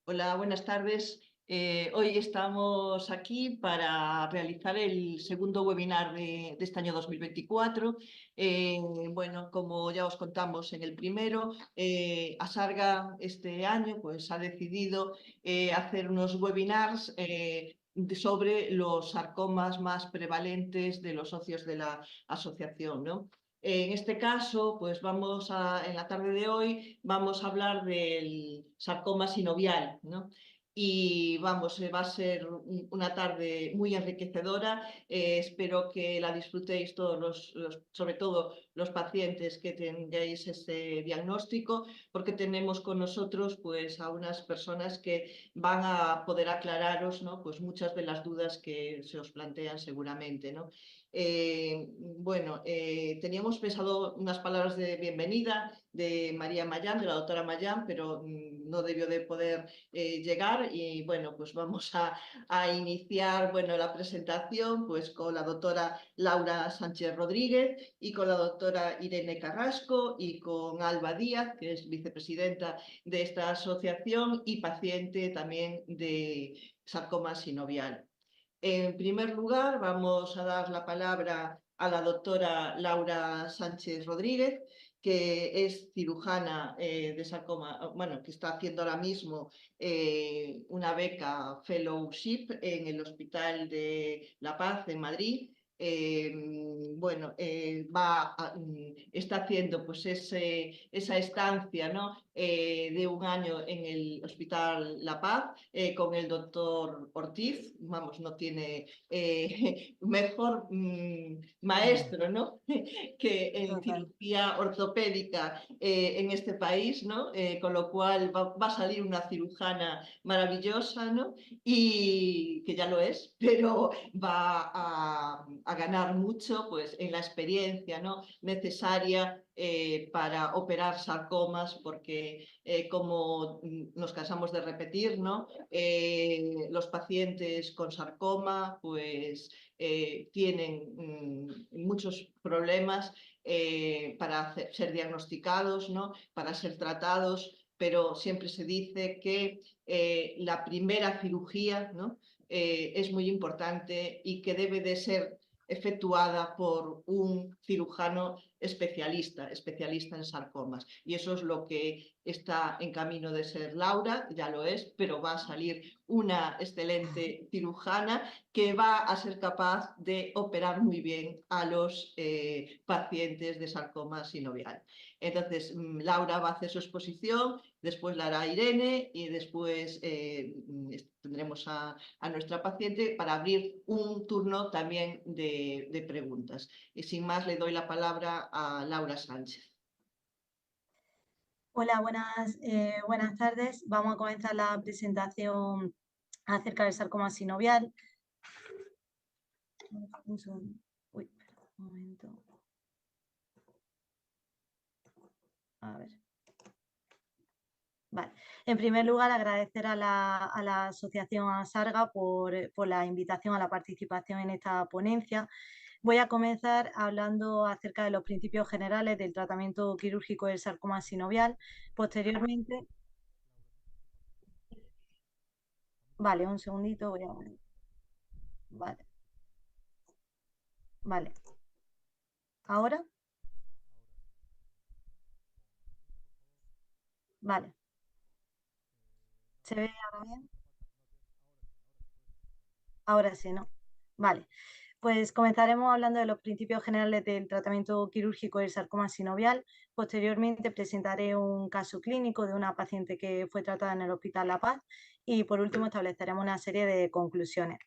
Hola, buenas tardes. Hoy estamos aquí para realizar el segundo webinar de este año 2024. Bueno, como ya os contamos en el primero, Asarga este año pues, ha decidido hacer unos webinars sobre los sarcomas más prevalentes de los socios de la asociación, ¿no? En este caso, pues en la tarde de hoy vamos a hablar del sarcoma sinovial, ¿no? Y vamos, va a ser una tarde muy enriquecedora. Espero que la disfrutéis todos sobre todo los pacientes que tengáis este diagnóstico, porque tenemos con nosotros pues, a unas personas que van a poder aclararos, ¿no? Pues muchas de las dudas que se os plantean seguramente, ¿no? Teníamos pensado unas palabras de bienvenida de María Mayán, de la doctora Mayán, pero no debió de poder llegar y bueno, pues vamos a iniciar la presentación pues con la doctora Laura Sánchez Rodríguez y con la doctora Irene Carrasco y con Alba Díaz, que es vicepresidenta de esta asociación y paciente también de sarcoma sinovial. En primer lugar, vamos a dar la palabra a la doctora Laura Sánchez Rodríguez, que es cirujana de sarcoma, bueno, que está haciendo ahora mismo una beca fellowship en el Hospital de La Paz en Madrid. Está haciendo pues esa estancia, ¿no? De un año en el Hospital La Paz con el doctor Ortiz. Vamos, no tiene mejor maestro, ¿no? que en Total. cirugía ortopédica en este país, ¿no? Con lo cual va a salir una cirujana maravillosa, ¿no? Y que ya lo es, pero va a ganar mucho pues, en la experiencia, ¿no? necesaria para operar sarcomas, porque como nos cansamos de repetir, ¿no? Los pacientes con sarcoma pues tienen muchos problemas para ser diagnosticados, ¿no? Para ser tratados, pero siempre se dice que la primera cirugía, ¿no? Es muy importante y que debe de ser efectuada por un cirujano especialista en sarcomas. Y eso es lo que está en camino de ser Laura, ya lo es, pero va a salir una excelente cirujana que va a ser capaz de operar muy bien a los pacientes de sarcoma sinovial. Entonces, Laura va a hacer su exposición, después la hará Irene y después tendremos a nuestra paciente para abrir un turno también de preguntas. Y sin más, le doy la palabra a Laura Sánchez. Hola, buenas tardes. Vamos a comenzar la presentación acerca del sarcoma sinovial. Uy, un momento. A ver. Vale. En primer lugar, agradecer a la Asociación Asarga por la invitación a la participación en esta ponencia. Voy a comenzar hablando acerca de los principios generales del tratamiento quirúrgico del sarcoma sinovial. Posteriormente, vale, un segundito, voy a... Vale, vale. ¿Ahora? Vale. ¿Se ve ahora bien? Ahora sí, ¿no? Vale. Pues comenzaremos hablando de los principios generales del tratamiento quirúrgico del sarcoma sinovial. Posteriormente presentaré un caso clínico de una paciente que fue tratada en el Hospital La Paz y por último estableceremos una serie de conclusiones.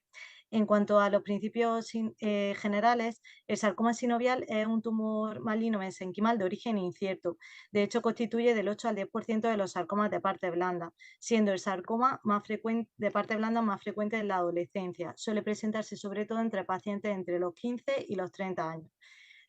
En cuanto a los principios generales, el sarcoma sinovial es un tumor maligno mesenquimal de origen incierto. De hecho, constituye del 8 al 10% de los sarcomas de parte blanda, siendo el sarcoma más frecuente, de parte blanda más frecuente en la adolescencia. Suele presentarse sobre todo entre pacientes entre los 15 y los 30 años.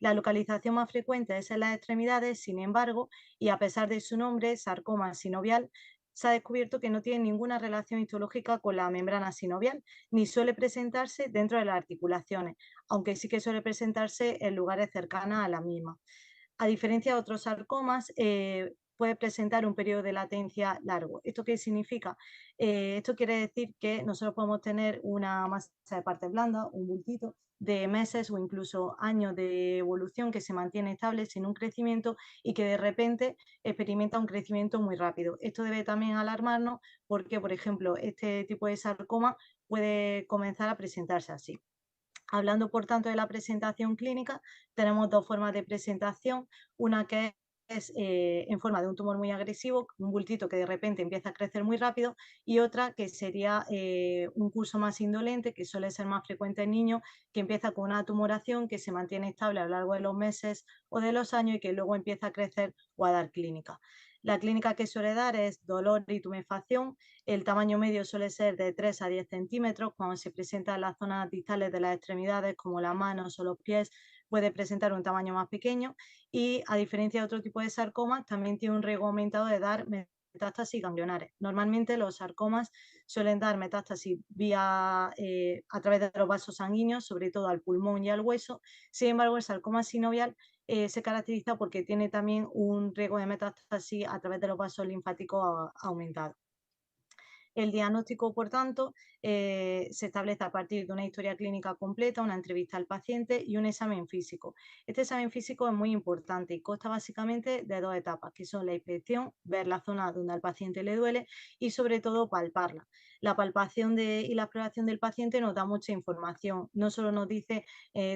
La localización más frecuente es en las extremidades, sin embargo, y a pesar de su nombre, sarcoma sinovial, se ha descubierto que no tiene ninguna relación histológica con la membrana sinovial, ni suele presentarse dentro de las articulaciones, aunque sí que suele presentarse en lugares cercanos a la misma. A diferencia de otros sarcomas, puede presentar un periodo de latencia largo. ¿Esto qué significa? Esto quiere decir que nosotros podemos tener una masa de partes blandas, un bultito, de meses o incluso años de evolución que se mantiene estable sin un crecimiento y que de repente experimenta un crecimiento muy rápido. Esto debe también alarmarnos porque, por ejemplo, este tipo de sarcoma puede comenzar a presentarse así. Hablando, por tanto, de la presentación clínica, tenemos dos formas de presentación, una que es en forma de un tumor muy agresivo, un bultito que de repente empieza a crecer muy rápido, y otra que sería un curso más indolente, que suele ser más frecuente en niños, que empieza con una tumoración que se mantiene estable a lo largo de los meses o de los años y que luego empieza a crecer o a dar clínica. La clínica que suele dar es dolor y tumefacción. El tamaño medio suele ser de 3 a 10 centímetros. Cuando se presenta en las zonas distales de las extremidades, como las manos o los pies, puede presentar un tamaño más pequeño y, a diferencia de otro tipo de sarcomas, también tiene un riesgo aumentado de dar metástasis ganglionares. Normalmente los sarcomas suelen dar metástasis a través de los vasos sanguíneos, sobre todo al pulmón y al hueso. Sin embargo, el sarcoma sinovial se caracteriza porque tiene también un riesgo de metástasis a través de los vasos linfáticos aumentado. El diagnóstico, por tanto, se establece a partir de una historia clínica completa, una entrevista al paciente y un examen físico. Este examen físico es muy importante y consta básicamente de dos etapas, que son la inspección, ver la zona donde al paciente le duele y, sobre todo, palparla. La palpación y la exploración del paciente nos da mucha información. No solo nos dice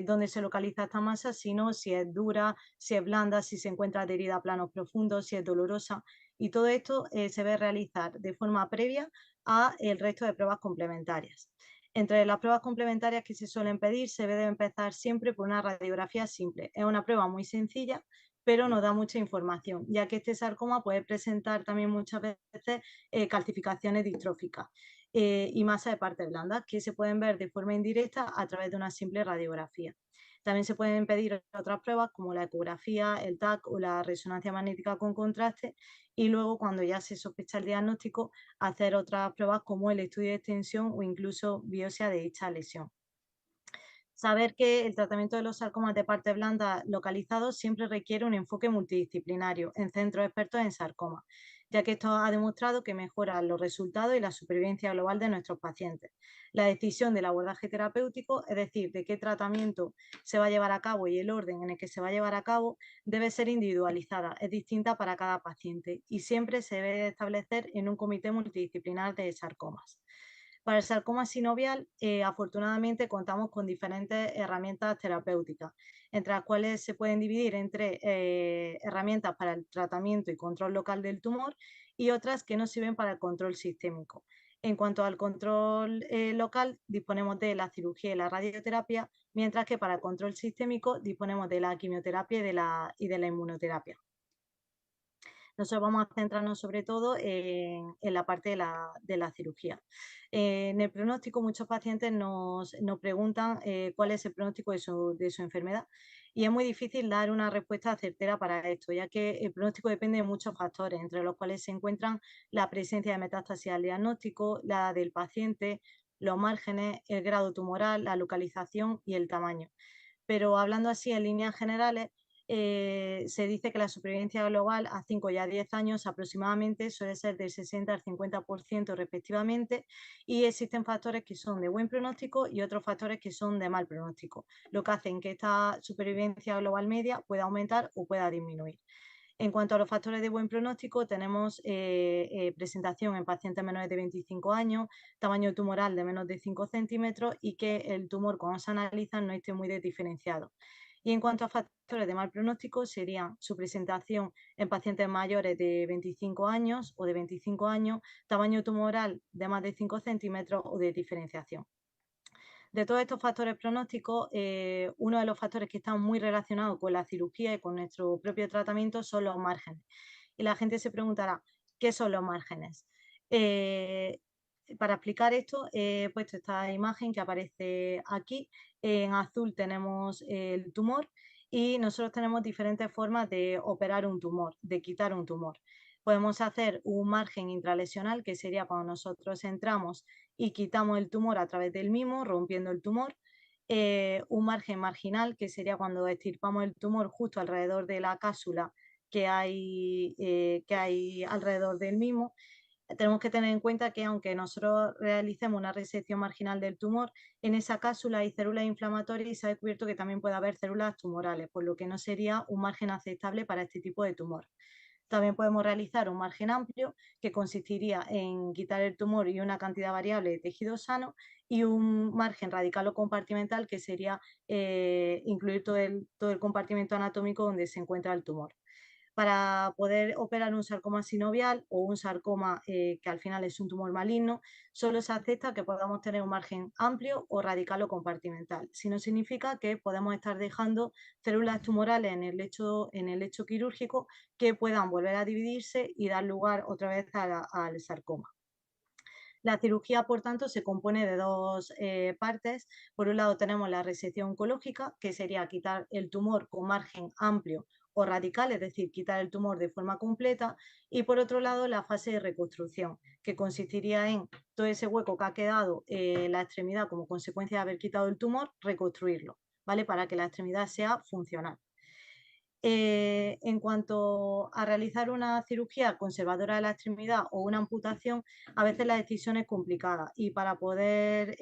dónde se localiza esta masa, sino si es dura, si es blanda, si se encuentra adherida a planos profundos, si es dolorosa. Y todo esto se debe realizar de forma previa a el resto de pruebas complementarias. Entre las pruebas complementarias que se suelen pedir, se debe empezar siempre por una radiografía simple. Es una prueba muy sencilla, pero nos da mucha información, ya que este sarcoma puede presentar también muchas veces calcificaciones distróficas y masa de partes blandas que se pueden ver de forma indirecta a través de una simple radiografía. También se pueden pedir otras pruebas como la ecografía, el TAC o la resonancia magnética con contraste, y luego, cuando ya se sospecha el diagnóstico, hacer otras pruebas como el estudio de extensión o incluso biopsia de dicha lesión. Saber que el tratamiento de los sarcomas de parte blanda localizados siempre requiere un enfoque multidisciplinario en centros expertos en sarcoma, ya que esto ha demostrado que mejora los resultados y la supervivencia global de nuestros pacientes. La decisión del abordaje terapéutico, es decir, de qué tratamiento se va a llevar a cabo y el orden en el que se va a llevar a cabo, debe ser individualizada, es distinta para cada paciente y siempre se debe establecer en un comité multidisciplinar de sarcomas. Para el sarcoma sinovial, afortunadamente contamos con diferentes herramientas terapéuticas, entre las cuales se pueden dividir entre herramientas para el tratamiento y control local del tumor y otras que nos sirven para el control sistémico. En cuanto al control local, disponemos de la cirugía y la radioterapia, mientras que para el control sistémico disponemos de la quimioterapia y de la inmunoterapia. Nosotros vamos a centrarnos sobre todo en la parte de la cirugía. En el pronóstico, muchos pacientes nos preguntan cuál es el pronóstico de su enfermedad, y es muy difícil dar una respuesta certera para esto, ya que el pronóstico depende de muchos factores, entre los cuales se encuentran la presencia de metástasis al diagnóstico, la del paciente, los márgenes, el grado tumoral, la localización y el tamaño. Pero hablando así en líneas generales, se dice que la supervivencia global a 5 y a 10 años aproximadamente suele ser del 60 al 50% respectivamente, y existen factores que son de buen pronóstico y otros factores que son de mal pronóstico, lo que hacen que esta supervivencia global media pueda aumentar o pueda disminuir. En cuanto a los factores de buen pronóstico, tenemos presentación en pacientes menores de 25 años, tamaño tumoral de menos de 5 centímetros y que el tumor, cuando se analiza, no esté muy desdiferenciado. Y en cuanto a factores de mal pronóstico, serían su presentación en pacientes mayores de 25 años o de 25 años, tamaño tumoral de más de 5 centímetros o de diferenciación. De todos estos factores pronósticos, uno de los factores que están muy relacionados con la cirugía y con nuestro propio tratamiento son los márgenes. Y la gente se preguntará, ¿qué son los márgenes? Para explicar esto, he puesto esta imagen que aparece aquí. En azul tenemos el tumor y nosotros tenemos diferentes formas de operar un tumor, de quitar un tumor. Podemos hacer un margen intralesional, que sería cuando nosotros entramos y quitamos el tumor a través del mismo, rompiendo el tumor. Un margen marginal, que sería cuando extirpamos el tumor justo alrededor de la cápsula que hay alrededor del mismo. Tenemos que tener en cuenta que aunque nosotros realicemos una resección marginal del tumor, en esa cápsula hay células inflamatorias y se ha descubierto que también puede haber células tumorales, por lo que no sería un margen aceptable para este tipo de tumor. También podemos realizar un margen amplio, que consistiría en quitar el tumor y una cantidad variable de tejido sano, y un margen radical o compartimental, que sería incluir todo el compartimento anatómico donde se encuentra el tumor. Para poder operar un sarcoma sinovial o un sarcoma que al final es un tumor maligno, solo se acepta que podamos tener un margen amplio o radical o compartimental. Si no, significa que podemos estar dejando células tumorales en el lecho quirúrgico que puedan volver a dividirse y dar lugar otra vez al sarcoma. La cirugía, por tanto, se compone de dos partes. Por un lado tenemos la resección oncológica, que sería quitar el tumor con margen amplio o radical, es decir, quitar el tumor de forma completa, y por otro lado la fase de reconstrucción, que consistiría en todo ese hueco que ha quedado en la extremidad como consecuencia de haber quitado el tumor, reconstruirlo, ¿vale? Para que la extremidad sea funcional. En cuanto a realizar una cirugía conservadora de la extremidad o una amputación, a veces la decisión es complicada, y para poder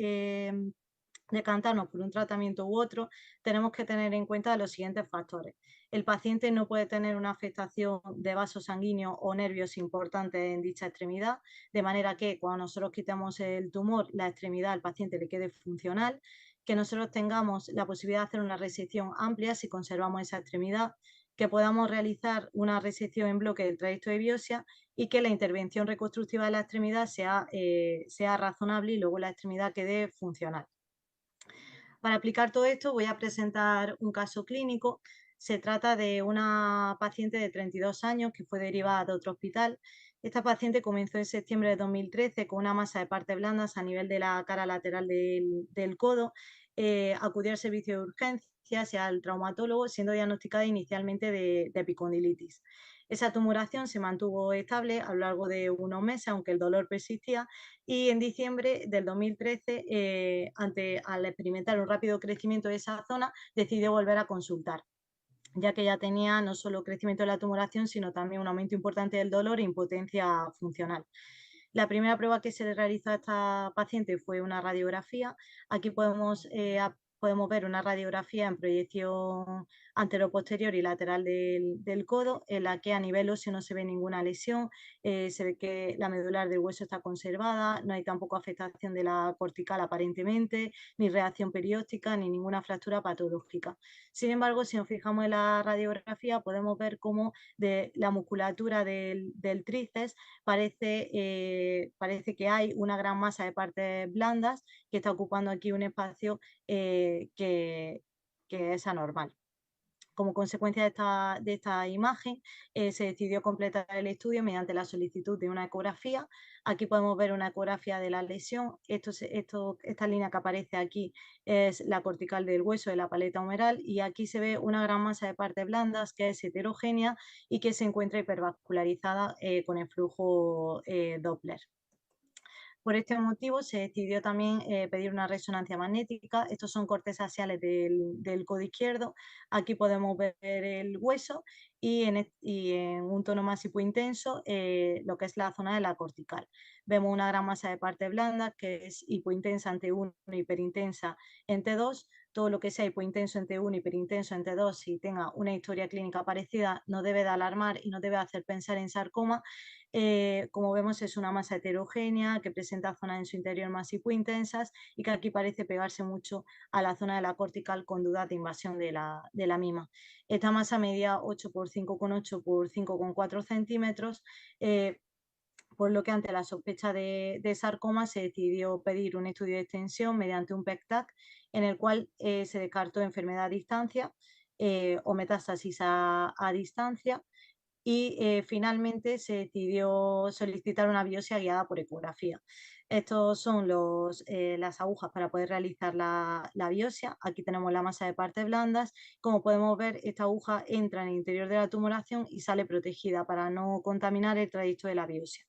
decantarnos por un tratamiento u otro, tenemos que tener en cuenta los siguientes factores. El paciente no puede tener una afectación de vasos sanguíneos o nervios importantes en dicha extremidad, de manera que cuando nosotros quitemos el tumor, la extremidad al paciente le quede funcional, que nosotros tengamos la posibilidad de hacer una resección amplia si conservamos esa extremidad, que podamos realizar una resección en bloque del trayecto de biopsia, y que la intervención reconstructiva de la extremidad sea razonable y luego la extremidad quede funcional. Para aplicar todo esto voy a presentar un caso clínico. Se trata de una paciente de 32 años que fue derivada de otro hospital. Esta paciente comenzó en septiembre de 2013 con una masa de partes blandas a nivel de la cara lateral del codo. Acudió al servicio de urgencias y al traumatólogo, siendo diagnosticada inicialmente de epicondilitis. Esa tumoración se mantuvo estable a lo largo de unos meses, aunque el dolor persistía, y en diciembre del 2013, al experimentar un rápido crecimiento de esa zona, decidió volver a consultar, ya que ya tenía no solo crecimiento de la tumoración, sino también un aumento importante del dolor e impotencia funcional. La primera prueba que se le realizó a esta paciente fue una radiografía. Aquí podemos ver una radiografía en proyección anteroposterior y lateral del codo, en la que a nivel óseo no se ve ninguna lesión. Se ve que la medular del hueso está conservada, no hay tampoco afectación de la cortical aparentemente, ni reacción perióstica, ni ninguna fractura patológica. Sin embargo, si nos fijamos en la radiografía, podemos ver cómo de la musculatura del tríceps parece que hay una gran masa de partes blandas que está ocupando aquí un espacio que es anormal. Como consecuencia de esta imagen, se decidió completar el estudio mediante la solicitud de una ecografía. Aquí podemos ver una ecografía de la lesión. Esta línea que aparece aquí es la cortical del hueso de la paleta humeral, y aquí se ve una gran masa de partes blandas que es heterogénea y que se encuentra hipervascularizada con el flujo Doppler. Por este motivo se decidió también pedir una resonancia magnética. Estos son cortes axiales del codo izquierdo. Aquí podemos ver el hueso y en un tono más hipointenso lo que es la zona de la cortical. Vemos una gran masa de parte blanda que es hipointensa en T1 y hiperintensa en T2. Todo lo que sea hipointenso en T1 y hiperintenso en T2, si tenga una historia clínica parecida, no debe de alarmar y no debe hacer pensar en sarcoma. Como vemos, es una masa heterogénea que presenta zonas en su interior más hipointensas y que aquí parece pegarse mucho a la zona de la cortical con dudas de invasión de la misma. Esta masa medía 8 por 5,8 por 5,4 centímetros, por lo que ante la sospecha de sarcoma se decidió pedir un estudio de extensión mediante un PET-TAC, en el cual se descartó enfermedad a distancia o metástasis a distancia, y finalmente se decidió solicitar una biopsia guiada por ecografía. Estos son las agujas para poder realizar la biopsia. Aquí tenemos la masa de partes blandas. Como podemos ver, esta aguja entra en el interior de la tumoración y sale protegida para no contaminar el trayecto de la biopsia.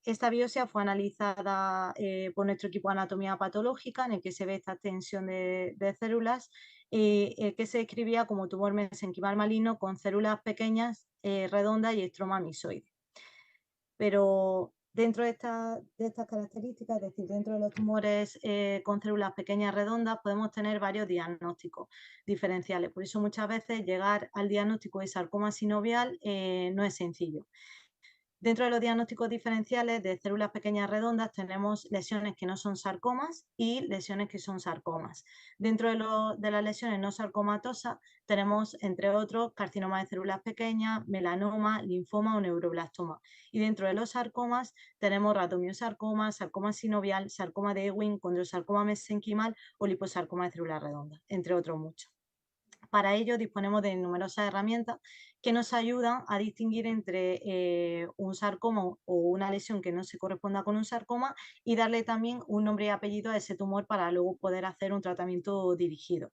Esta biopsia fue analizada por nuestro equipo de anatomía patológica, en el que se ve esta extensión de células. que se describía como tumor mesenquimal maligno con células pequeñas, redondas y estroma misoide. Pero dentro de estas características, es decir, dentro de los tumores con células pequeñas redondas, podemos tener varios diagnósticos diferenciales. Por eso muchas veces llegar al diagnóstico de sarcoma sinovial no es sencillo. Dentro de los diagnósticos diferenciales de células pequeñas redondas tenemos lesiones que no son sarcomas y lesiones que son sarcomas. Dentro de las lesiones no sarcomatosas tenemos, entre otros, carcinoma de células pequeñas, melanoma, linfoma o neuroblastoma. Y dentro de los sarcomas tenemos ratomiosarcoma, sarcoma sinovial, sarcoma de Ewing, condrosarcoma mesenquimal o liposarcoma de células redondas, entre otros muchos. Para ello disponemos de numerosas herramientas que nos ayudan a distinguir entre un sarcoma o una lesión que no se corresponda con un sarcoma y darle también un nombre y apellido a ese tumor para luego poder hacer un tratamiento dirigido.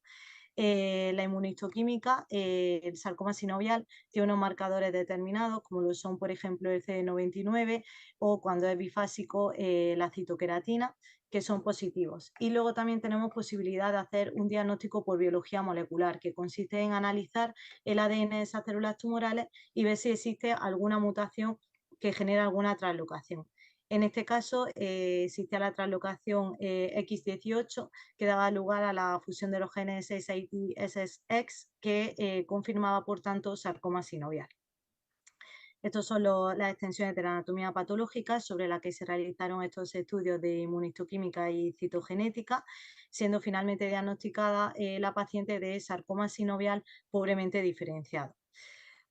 La inmunohistoquímica, el sarcoma sinovial, tiene unos marcadores determinados, como lo son, por ejemplo, el CD99 o cuando es bifásico, la citoqueratina, que son positivos. Y luego también tenemos posibilidad de hacer un diagnóstico por biología molecular, que consiste en analizar el ADN de esas células tumorales y ver si existe alguna mutación que genera alguna translocación. En este caso, existe la translocación X18, que daba lugar a la fusión de los genes SSIT y SSX, que confirmaba, por tanto, sarcoma sinovial. Estas son las extensiones de la anatomía patológica sobre la que se realizaron estos estudios de inmunistoquímica y citogenética, siendo finalmente diagnosticada la paciente de sarcoma sinovial pobremente diferenciado.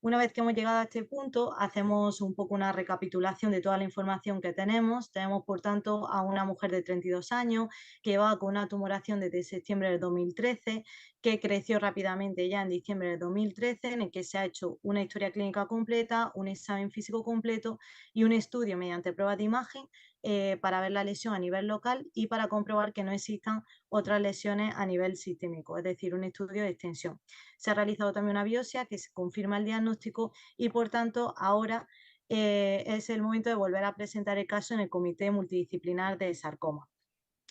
Una vez que hemos llegado a este punto, hacemos un poco una recapitulación de toda la información que tenemos. Tenemos, por tanto, a una mujer de 32 años que llevaba con una tumoración desde septiembre del 2013, que creció rápidamente ya en diciembre del 2013, en el que se ha hecho una historia clínica completa, un examen físico completo y un estudio mediante pruebas de imagen para ver la lesión a nivel local y para comprobar que no existan otras lesiones a nivel sistémico, es decir, un estudio de extensión. Se ha realizado también una biopsia que se confirma el diagnóstico y, por tanto, ahora es el momento de volver a presentar el caso en el Comité Multidisciplinar de Sarcoma.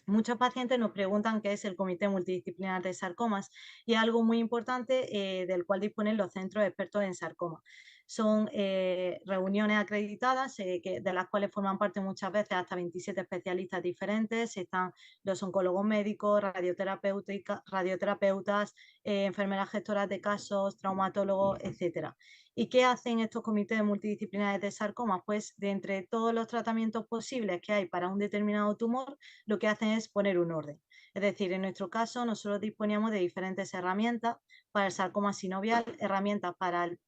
Muchos pacientes nos preguntan qué es el Comité Multidisciplinar de Sarcomas y es algo muy importante del cual disponen los centros expertos en sarcoma. Son reuniones acreditadas de las cuales forman parte muchas veces hasta 27 especialistas diferentes. Están los oncólogos médicos, radioterapeutas, enfermeras gestoras de casos, traumatólogos, etcétera. ¿Y qué hacen estos comités multidisciplinares de sarcoma? Pues de entre todos los tratamientos posibles que hay para un determinado tumor, lo que hacen es poner un orden. Es decir, en nuestro caso nosotros disponíamos de diferentes herramientas para el sarcoma sinovial, herramientas para el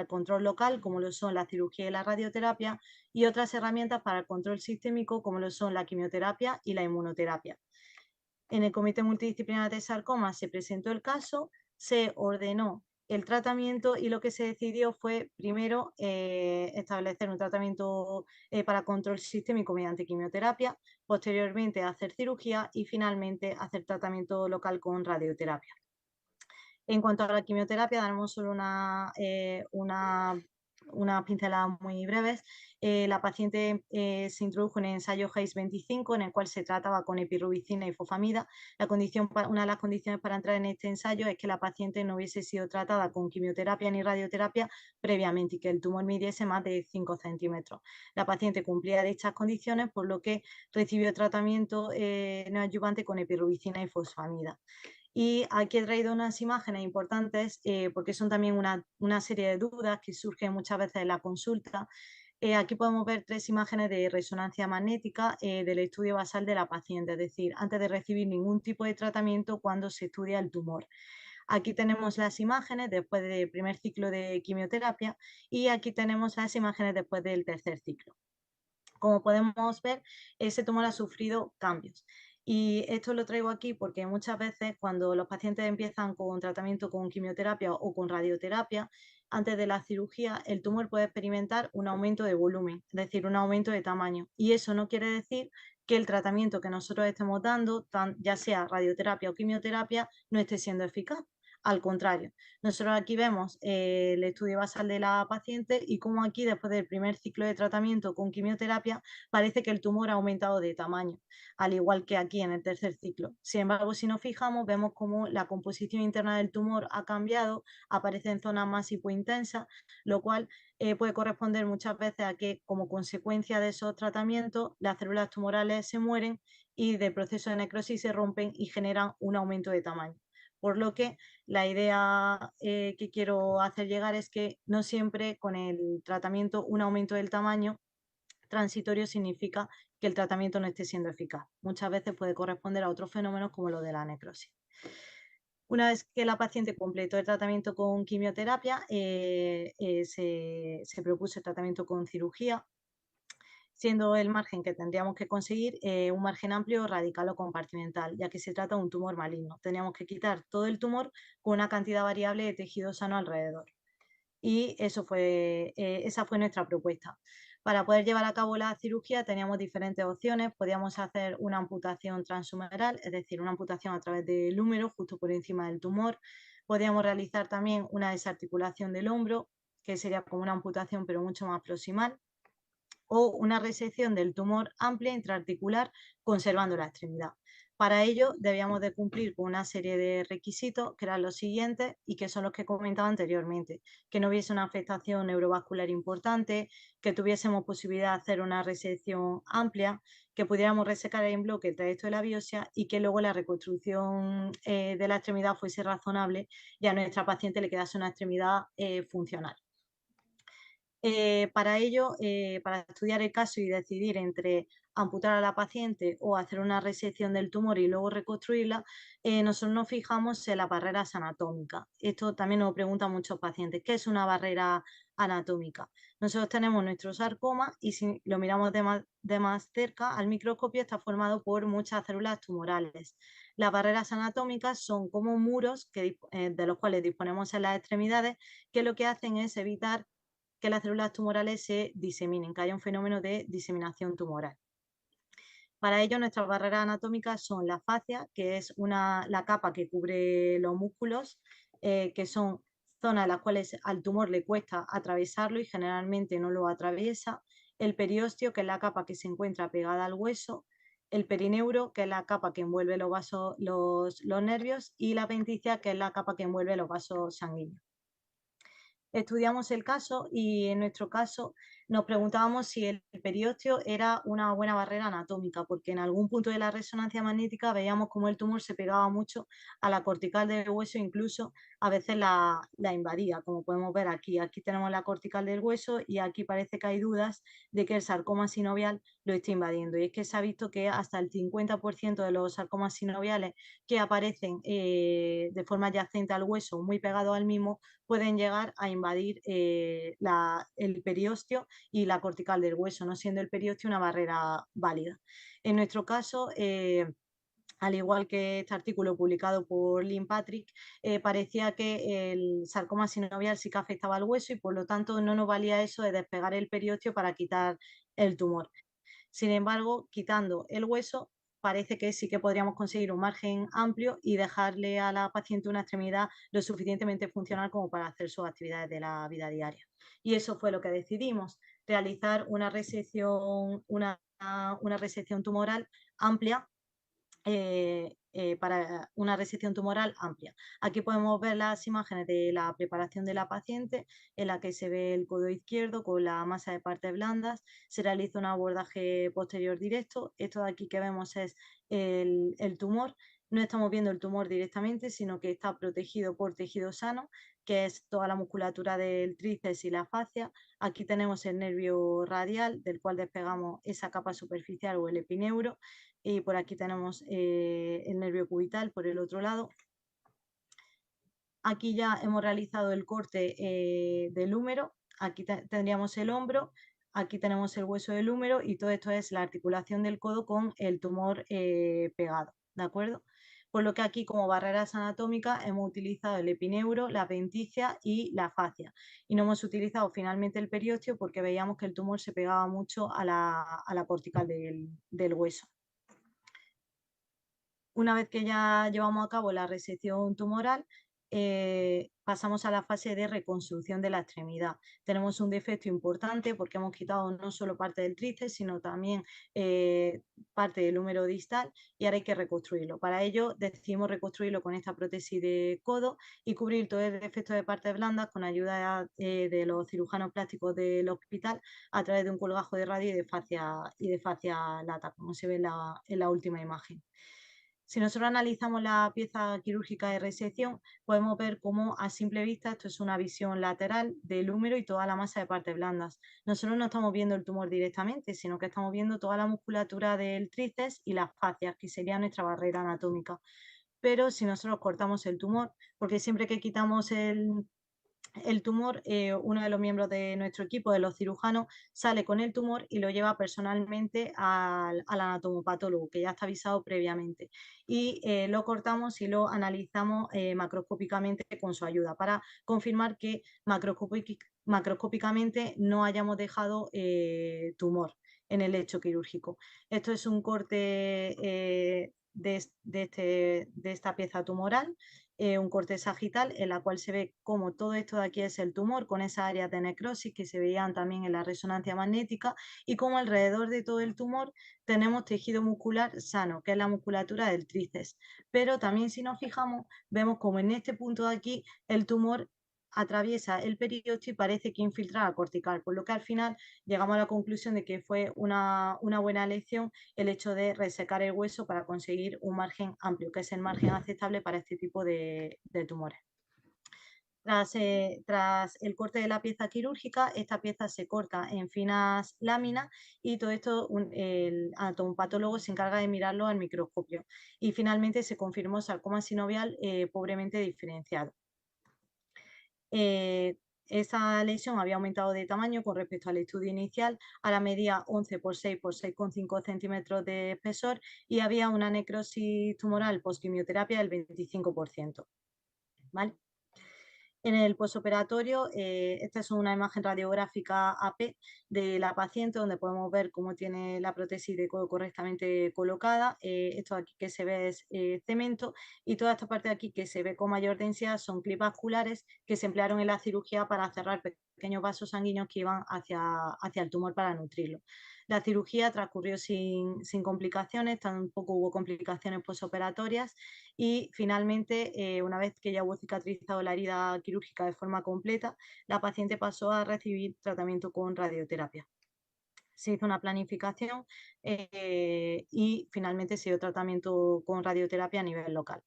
control local, como lo son la cirugía y la radioterapia, y otras herramientas para el control sistémico, como lo son la quimioterapia y la inmunoterapia. En el Comité Multidisciplinar de Sarcoma se presentó el caso, se ordenó el tratamiento y lo que se decidió fue primero establecer un tratamiento para control sistémico mediante quimioterapia, posteriormente hacer cirugía y finalmente hacer tratamiento local con radioterapia. En cuanto a la quimioterapia, daremos solo unas pinceladas muy breves. La paciente se introdujo en el ensayo HACE 25, en el cual se trataba con epirubicina y fosfamida. Una de las condiciones para entrar en este ensayo es que la paciente no hubiese sido tratada con quimioterapia ni radioterapia previamente y que el tumor midiese más de 5 centímetros. La paciente cumplía dichas condiciones, por lo que recibió tratamiento neoadyuvante con epirubicina y fosfamida. Y aquí he traído unas imágenes importantes porque son también una serie de dudas que surgen muchas veces en la consulta. Aquí podemos ver 3 imágenes de resonancia magnética del estudio basal de la paciente, es decir, antes de recibir ningún tipo de tratamiento cuando se estudia el tumor. Aquí tenemos las imágenes después del primer ciclo de quimioterapia y aquí tenemos las imágenes después del tercer ciclo. Como podemos ver, ese tumor ha sufrido cambios. Y esto lo traigo aquí porque muchas veces cuando los pacientes empiezan con tratamiento con quimioterapia o con radioterapia, antes de la cirugía el tumor puede experimentar un aumento de volumen, es decir, un aumento de tamaño. Y eso no quiere decir que el tratamiento que nosotros estemos dando, ya sea radioterapia o quimioterapia, no esté siendo eficaz. Al contrario, nosotros aquí vemos el estudio basal de la paciente y cómo aquí, después del primer ciclo de tratamiento con quimioterapia, parece que el tumor ha aumentado de tamaño, al igual que aquí en el tercer ciclo. Sin embargo, si nos fijamos, vemos cómo la composición interna del tumor ha cambiado, aparece en zonas más hipointensas, lo cual puede corresponder muchas veces a que, como consecuencia de esos tratamientos, las células tumorales se mueren y del proceso de necrosis se rompen y generan un aumento de tamaño. Por lo que la idea que quiero hacer llegar es que no siempre con el tratamiento un aumento del tamaño transitorio significa que el tratamiento no esté siendo eficaz. Muchas veces puede corresponder a otros fenómenos como lo de la necrosis. Una vez que la paciente completó el tratamiento con quimioterapia, se propuso el tratamiento con cirugía, siendo el margen que tendríamos que conseguir un margen amplio, radical o compartimental, ya que se trata de un tumor maligno. Teníamos que quitar todo el tumor con una cantidad variable de tejido sano alrededor. Y esa fue nuestra propuesta. Para poder llevar a cabo la cirugía teníamos diferentes opciones. Podíamos hacer una amputación transhumeral, es decir, una amputación a través del húmero justo por encima del tumor. Podíamos realizar también una desarticulación del hombro, que sería como una amputación pero mucho más proximal, o una resección del tumor amplia intraarticular conservando la extremidad. Para ello debíamos de cumplir con una serie de requisitos que eran los siguientes y que son los que comentaba anteriormente: que no hubiese una afectación neurovascular importante, que tuviésemos posibilidad de hacer una resección amplia, que pudiéramos resecar en bloque el trayecto de la biopsia y que luego la reconstrucción de la extremidad fuese razonable y a nuestra paciente le quedase una extremidad funcional. Para ello, para estudiar el caso y decidir entre amputar a la paciente o hacer una resección del tumor y luego reconstruirla, nosotros nos fijamos en las barreras anatómicas. Esto también nos preguntan muchos pacientes: ¿qué es una barrera anatómica? Nosotros tenemos nuestro sarcoma y si lo miramos de más cerca al microscopio está formado por muchas células tumorales. Las barreras anatómicas son como muros de los cuales disponemos en las extremidades, que lo que hacen es evitar que las células tumorales se diseminen, que haya un fenómeno de diseminación tumoral. Para ello, nuestras barreras anatómicas son la fascia, que es la capa que cubre los músculos, que son zonas en las cuales al tumor le cuesta atravesarlo y generalmente no lo atraviesa; el periósteo, que es la capa que se encuentra pegada al hueso; el perineuro, que es la capa que envuelve los vasos, los nervios; y la apenticia, que es la capa que envuelve los vasos sanguíneos. Estudiamos el caso y en nuestro caso nos preguntábamos si el periósteo era una buena barrera anatómica, porque en algún punto de la resonancia magnética veíamos como el tumor se pegaba mucho a la cortical del hueso, incluso a veces la invadía, como podemos ver aquí. Aquí tenemos la cortical del hueso y aquí parece que hay dudas de que el sarcoma sinovial lo esté invadiendo. Y es que se ha visto que hasta el 50% de los sarcomas sinoviales que aparecen de forma adyacente al hueso, muy pegados al mismo, pueden llegar a invadir el periósteo y la cortical del hueso, no siendo el periósteo una barrera válida. En nuestro caso, al igual que este artículo publicado por Lynn Patrick, parecía que el sarcoma sinovial sí que afectaba al hueso y por lo tanto no nos valía eso de despegar el periósteo para quitar el tumor. Sin embargo, quitando el hueso, parece que sí que podríamos conseguir un margen amplio y dejarle a la paciente una extremidad lo suficientemente funcional como para hacer sus actividades de la vida diaria. Y eso fue lo que decidimos: realizar una resección tumoral amplia, para una resección tumoral amplia. Aquí podemos ver las imágenes de la preparación de la paciente, en la que se ve el codo izquierdo con la masa de partes blandas. Se realiza un abordaje posterior directo. Esto de aquí que vemos es el tumor. No estamos viendo el tumor directamente, sino que está protegido por tejido sano, que es toda la musculatura del tríceps y la fascia. Aquí tenemos el nervio radial, del cual despegamos esa capa superficial o el epineuro, y por aquí tenemos el nervio cubital por el otro lado. Aquí ya hemos realizado el corte del húmero. Aquí tendríamos el hombro, aquí tenemos el hueso del húmero y todo esto es la articulación del codo con el tumor pegado, ¿de acuerdo? Por lo que aquí, como barreras anatómicas, hemos utilizado el epineuro, la apenticia y la fascia, y no hemos utilizado finalmente el periósteo porque veíamos que el tumor se pegaba mucho a la cortical del hueso. Una vez que ya llevamos a cabo la resección tumoral, pasamos a la fase de reconstrucción de la extremidad. Tenemos un defecto importante porque hemos quitado no solo parte del tríceps, sino también parte del húmero distal y ahora hay que reconstruirlo. Para ello decidimos reconstruirlo con esta prótesis de codo y cubrir todo el defecto de partes blandas con ayuda de los cirujanos plásticos del hospital a través de un colgajo de radio y de fascia lata, como se ve en la última imagen. Si nosotros analizamos la pieza quirúrgica de resección, podemos ver cómo a simple vista esto es una visión lateral del húmero y toda la masa de partes blandas. Nosotros no estamos viendo el tumor directamente, sino que estamos viendo toda la musculatura del tríceps y las fascias, que sería nuestra barrera anatómica. Pero si nosotros cortamos el tumor, porque siempre que quitamos el tumor, uno de los miembros de nuestro equipo, de los cirujanos, sale con el tumor y lo lleva personalmente al anatomopatólogo, que ya está avisado previamente. Y lo cortamos y lo analizamos macroscópicamente con su ayuda para confirmar que macroscópicamente no hayamos dejado tumor en el lecho quirúrgico. Esto es un corte de esta pieza tumoral, un corte sagital en la cual se ve como todo esto de aquí es el tumor con esas áreas de necrosis que se veían también en la resonancia magnética y como alrededor de todo el tumor tenemos tejido muscular sano, que es la musculatura del tríceps. Pero también si nos fijamos, vemos como en este punto de aquí el tumor atraviesa el periósteo y parece que infiltra la cortical, por lo que al final llegamos a la conclusión de que fue una buena elección el hecho de resecar el hueso para conseguir un margen amplio, que es el margen aceptable para este tipo de tumores. Tras el corte de la pieza quirúrgica, esta pieza se corta en finas láminas y todo esto el anatomopatólogo se encarga de mirarlo al microscopio. Y finalmente se confirmó sarcoma sinovial pobremente diferenciado. Esa lesión había aumentado de tamaño con respecto al estudio inicial, ahora medía 11 por 6 por 6,5 centímetros de espesor y había una necrosis tumoral post-quimioterapia del 25%. ¿Vale? En el posoperatorio, esta es una imagen radiográfica AP de la paciente donde podemos ver cómo tiene la prótesis de codo correctamente colocada. Esto aquí que se ve es cemento y toda esta parte de aquí que se ve con mayor densidad son clips vasculares que se emplearon en la cirugía para cerrar pequeños vasos sanguíneos que iban hacia el tumor para nutrirlo. La cirugía transcurrió sin complicaciones, tampoco hubo complicaciones posoperatorias y finalmente, una vez que ya hubo cicatrizado la herida quirúrgica de forma completa, la paciente pasó a recibir tratamiento con radioterapia. Se hizo una planificación y finalmente se dio tratamiento con radioterapia a nivel local.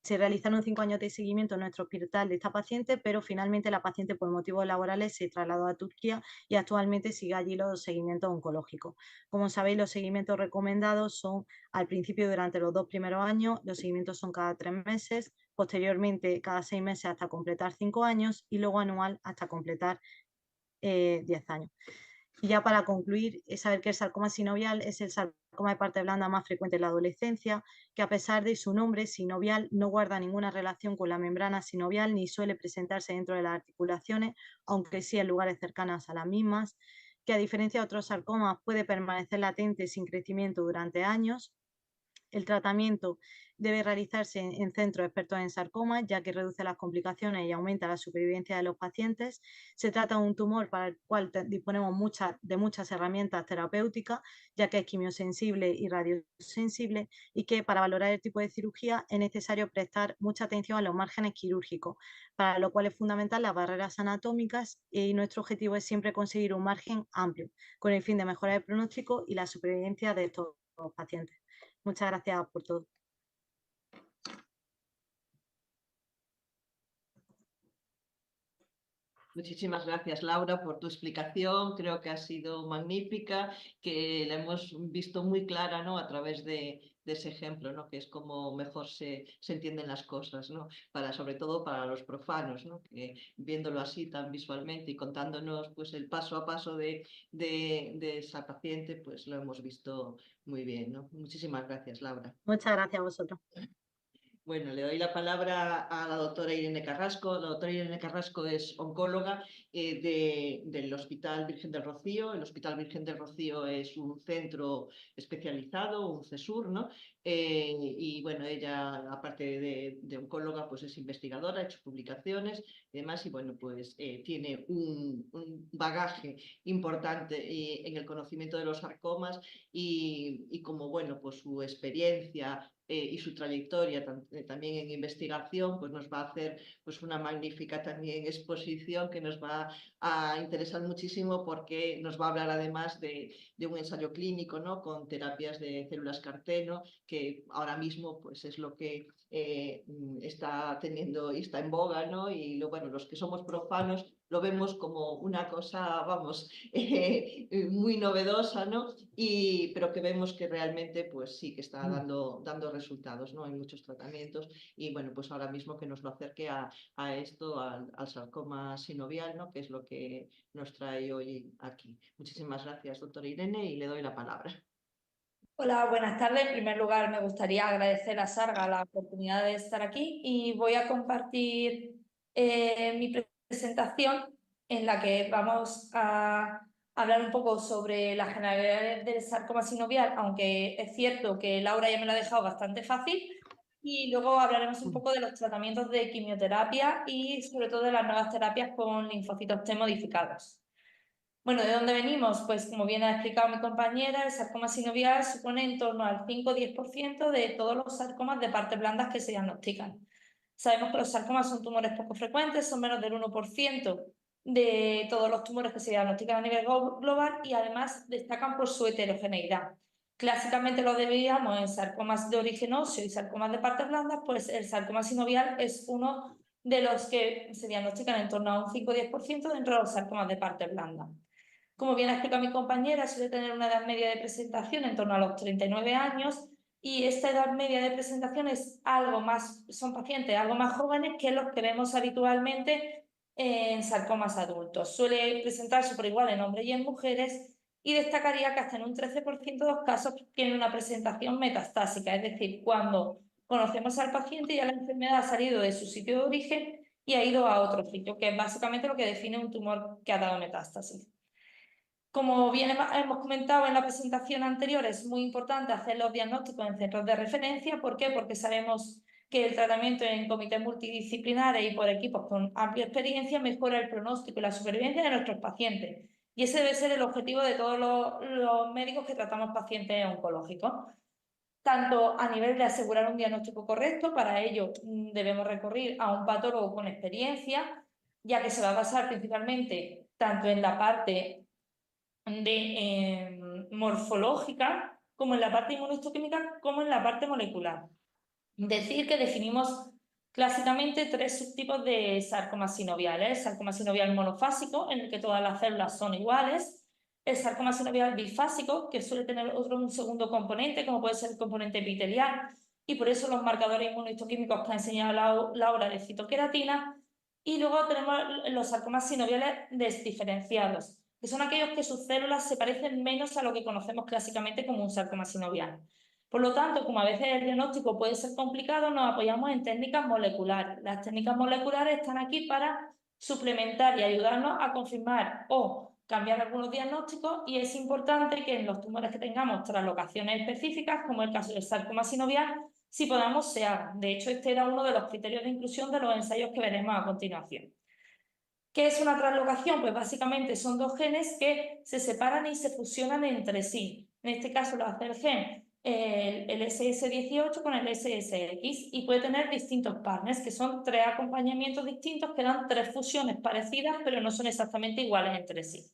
Se realizaron 5 años de seguimiento en nuestro hospital de esta paciente, pero finalmente la paciente por motivos laborales se trasladó a Turquía y actualmente sigue allí los seguimientos oncológicos. Como sabéis, los seguimientos recomendados son al principio durante los 2 primeros años, los seguimientos son cada 3 meses, posteriormente cada 6 meses hasta completar 5 años y luego anual hasta completar 10 años. Y ya para concluir, es saber que el sarcoma sinovial es el sarcoma de parte blanda más frecuente en la adolescencia, que a pesar de su nombre, sinovial, no guarda ninguna relación con la membrana sinovial ni suele presentarse dentro de las articulaciones, aunque sí en lugares cercanos a las mismas, que a diferencia de otros sarcomas puede permanecer latente sin crecimiento durante años. El tratamiento debe realizarse en centros expertos en sarcoma, ya que reduce las complicaciones y aumenta la supervivencia de los pacientes. Se trata de un tumor para el cual disponemos de muchas herramientas terapéuticas, ya que es quimiosensible y radiosensible, y que para valorar el tipo de cirugía es necesario prestar mucha atención a los márgenes quirúrgicos, para lo cual es fundamental las barreras anatómicas y nuestro objetivo es siempre conseguir un margen amplio, con el fin de mejorar el pronóstico y la supervivencia de estos pacientes. Muchas gracias por todo. Muchísimas gracias, Laura, por tu explicación. Creo que ha sido magnífica, que la hemos visto muy clara, ¿no? A través de ese ejemplo, ¿no? Que es como mejor se entienden las cosas, ¿no? Sobre todo para los profanos, ¿no? Que viéndolo así tan visualmente y contándonos pues, el paso a paso de esa paciente, pues lo hemos visto muy bien, ¿no? Muchísimas gracias, Laura. Muchas gracias a vosotros. Bueno, le doy la palabra a la doctora Irene Carrasco. La doctora Irene Carrasco es oncóloga del Hospital Virgen del Rocío. El Hospital Virgen del Rocío es un centro especializado, un CESUR, ¿no? Y bueno, ella, aparte de oncóloga, pues es investigadora, ha hecho publicaciones y demás, y bueno, pues tiene un bagaje importante en el conocimiento de los sarcomas y como, bueno, pues su experiencia y su trayectoria también en investigación, pues nos va a hacer pues una magnífica también exposición que nos va a interesar muchísimo porque nos va a hablar además de un ensayo clínico, ¿no? Con terapias de células carteno, que ahora mismo pues es lo que está teniendo y está en boga, ¿no? Y bueno, los que somos profanos lo vemos como una cosa, vamos, muy novedosa, ¿no? Pero que vemos que realmente, pues sí, que está dando resultados, ¿no? En muchos tratamientos y bueno, pues ahora mismo que nos lo acerque a esto, al sarcoma sinovial, ¿no? Que es lo que nos trae hoy aquí. Muchísimas gracias, doctora Irene, y le doy la palabra. Hola, buenas tardes. En primer lugar, me gustaría agradecer a Sarga la oportunidad de estar aquí y voy a compartir mi presentación en la que vamos a hablar un poco sobre las generalidades del sarcoma sinovial, aunque es cierto que Laura ya me lo ha dejado bastante fácil, y luego hablaremos un poco de los tratamientos de quimioterapia y sobre todo de las nuevas terapias con linfocitos T modificados. Bueno, ¿de dónde venimos? Pues como bien ha explicado mi compañera, el sarcoma sinovial supone en torno al 5 o 10% de todos los sarcomas de partes blandas que se diagnostican. Sabemos que los sarcomas son tumores poco frecuentes, son menos del 1% de todos los tumores que se diagnostican a nivel global y además destacan por su heterogeneidad. Clásicamente lo dividíamos en sarcomas de origen óseo y sarcomas de partes blandas, pues el sarcoma sinovial es uno de los que se diagnostican en torno a un 5 o 10% dentro de los sarcomas de partes blandas. Como bien ha explicado mi compañera, suele tener una edad media de presentación en torno a los 39 años y esta edad media de presentación es algo más, son pacientes algo más jóvenes que los que vemos habitualmente en sarcomas adultos. Suele presentarse por igual en hombres y en mujeres y destacaría que hasta en un 13% de los casos tiene una presentación metastásica, es decir, cuando conocemos al paciente y ya la enfermedad ha salido de su sitio de origen y ha ido a otro sitio, que es básicamente lo que define un tumor que ha dado metástasis. Como bien hemos comentado en la presentación anterior, es muy importante hacer los diagnósticos en centros de referencia. ¿Por qué? Porque sabemos que el tratamiento en comités multidisciplinares y por equipos con amplia experiencia mejora el pronóstico y la supervivencia de nuestros pacientes. Y ese debe ser el objetivo de todos los médicos que tratamos pacientes oncológicos. Tanto a nivel de asegurar un diagnóstico correcto, para ello debemos recurrir a un patólogo con experiencia, ya que se va a basar principalmente tanto en la parte morfológica, como en la parte inmunohistoquímica, como en la parte molecular. Decir que definimos clásicamente 3 subtipos de sarcoma sinovial. El sarcoma sinovial monofásico, en el que todas las células son iguales. El sarcoma sinovial bifásico, que suele tener un segundo componente, como puede ser el componente epitelial, y por eso los marcadores inmunohistoquímicos que ha enseñado Laura de citoqueratina. Y luego tenemos los sarcomas sinoviales desdiferenciados, que son aquellos que sus células se parecen menos a lo que conocemos clásicamente como un sarcoma sinovial. Por lo tanto, como a veces el diagnóstico puede ser complicado, nos apoyamos en técnicas moleculares. Las técnicas moleculares están aquí para suplementar y ayudarnos a confirmar o cambiar algunos diagnósticos, y es importante que en los tumores que tengamos traslocaciones específicas, como el caso del sarcoma sinovial, si podamos se hagan. De hecho, este era uno de los criterios de inclusión de los ensayos que veremos a continuación. ¿Qué es una translocación? Pues básicamente son dos genes que se separan y se fusionan entre sí. En este caso lo hace el gen el SS18 con el SSX y puede tener distintos partners, que son 3 acompañamientos distintos que dan 3 fusiones parecidas, pero no son exactamente iguales entre sí.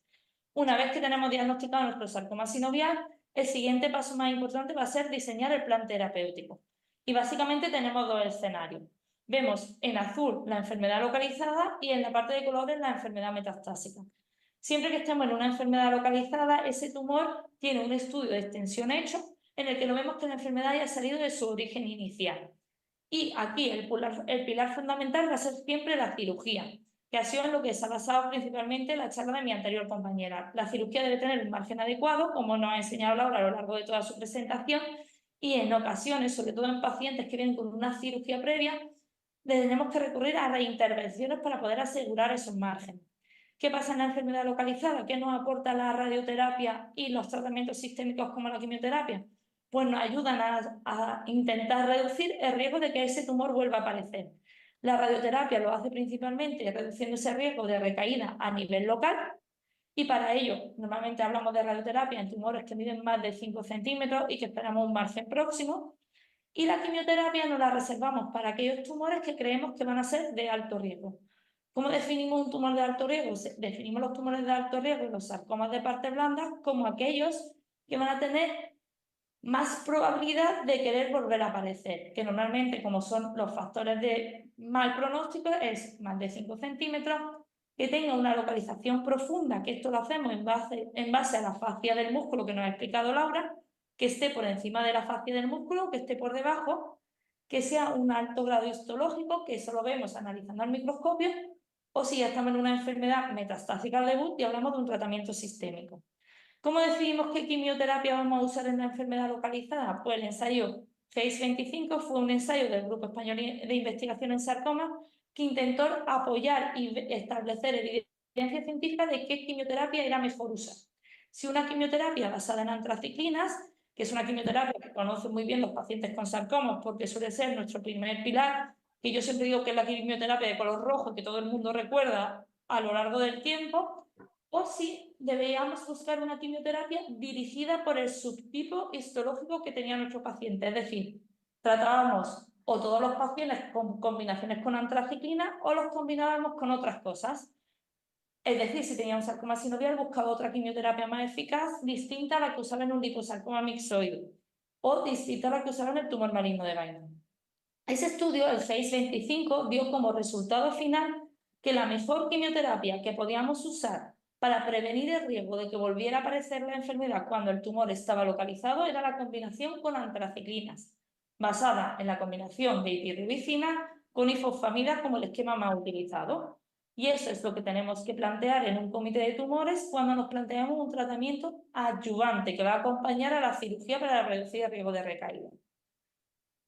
Una vez que tenemos diagnosticado nuestro sarcoma sinovial, el siguiente paso más importante va a ser diseñar el plan terapéutico. Y básicamente tenemos 2 escenarios. Vemos en azul la enfermedad localizada y en la parte de colores la enfermedad metastásica. Siempre que estemos en una enfermedad localizada, ese tumor tiene un estudio de extensión hecho en el que lo vemos que la enfermedad haya salido de su origen inicial. Y aquí el pilar fundamental va a ser siempre la cirugía, que ha sido en lo que se ha basado principalmente la charla de mi anterior compañera. La cirugía debe tener un margen adecuado, como nos ha enseñado Laura a lo largo de toda su presentación, y en ocasiones, sobre todo en pacientes que vienen con una cirugía previa, tenemos que recurrir a reintervenciones para poder asegurar esos márgenes. ¿Qué pasa en la enfermedad localizada? ¿Qué nos aporta la radioterapia y los tratamientos sistémicos como la quimioterapia? Pues nos ayudan a intentar reducir el riesgo de que ese tumor vuelva a aparecer. La radioterapia lo hace principalmente reduciendo ese riesgo de recaída a nivel local, y para ello normalmente hablamos de radioterapia en tumores que miden más de 5 centímetros y que esperamos un margen próximo, y la quimioterapia nos la reservamos para aquellos tumores que creemos que van a ser de alto riesgo. ¿Cómo definimos un tumor de alto riesgo? Definimos los tumores de alto riesgo y los sarcomas de partes blandas como aquellos que van a tener más probabilidad de querer volver a aparecer, que normalmente, como son los factores de mal pronóstico, es más de 5 centímetros, que tenga una localización profunda, que esto lo hacemos en base a la fascia del músculo que nos ha explicado Laura, que esté por encima de la fascia del músculo, que esté por debajo, que sea un alto grado histológico, que eso lo vemos analizando al microscopio, o si ya estamos en una enfermedad metastásica al debut y hablamos de un tratamiento sistémico. ¿Cómo decidimos qué quimioterapia vamos a usar en la enfermedad localizada? Pues el ensayo FACE 25 fue un ensayo del Grupo Español de Investigación en Sarcoma que intentó apoyar y establecer evidencia científica de qué quimioterapia era mejor usar. Si una quimioterapia basada en antraciclinas, que es una quimioterapia que conocen muy bien los pacientes con sarcomas porque suele ser nuestro primer pilar, que yo siempre digo que es la quimioterapia de color rojo que todo el mundo recuerda a lo largo del tiempo, o si deberíamos buscar una quimioterapia dirigida por el subtipo histológico que tenía nuestro paciente. Es decir, tratábamos o todos los pacientes con combinaciones con antraciclina o los combinábamos con otras cosas. Es decir, si tenía un sarcoma sinovial, buscaba otra quimioterapia más eficaz, distinta a la que usaba en un liposarcoma mixoide o distinta a la que usaba en el tumor maligno de Weiner. Ese estudio, el FACE 25, dio como resultado final que la mejor quimioterapia que podíamos usar para prevenir el riesgo de que volviera a aparecer la enfermedad cuando el tumor estaba localizado era la combinación con antraciclinas, basada en la combinación de ipilimumab con ifosfamida como el esquema más utilizado. Y eso es lo que tenemos que plantear en un comité de tumores cuando nos planteamos un tratamiento adyuvante que va a acompañar a la cirugía para reducir el riesgo de recaída.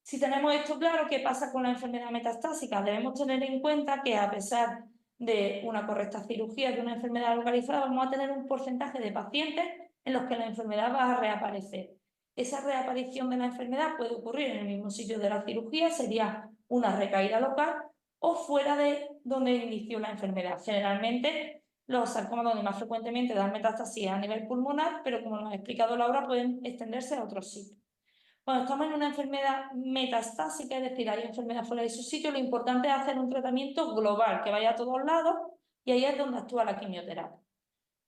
Si tenemos esto claro, ¿qué pasa con la enfermedad metastásica? Debemos tener en cuenta que a pesar de una correcta cirugía de una enfermedad localizada, vamos a tener un porcentaje de pacientes en los que la enfermedad va a reaparecer. Esa reaparición de la enfermedad puede ocurrir en el mismo sitio de la cirugía, sería una recaída local, o fuera de donde inició la enfermedad. Generalmente los sarcomas donde más frecuentemente dan metástasis a nivel pulmonar, pero como nos ha explicado Laura, pueden extenderse a otros sitios. Cuando estamos en una enfermedad metastásica, es decir, hay enfermedad fuera de su sitio, lo importante es hacer un tratamiento global que vaya a todos lados y ahí es donde actúa la quimioterapia.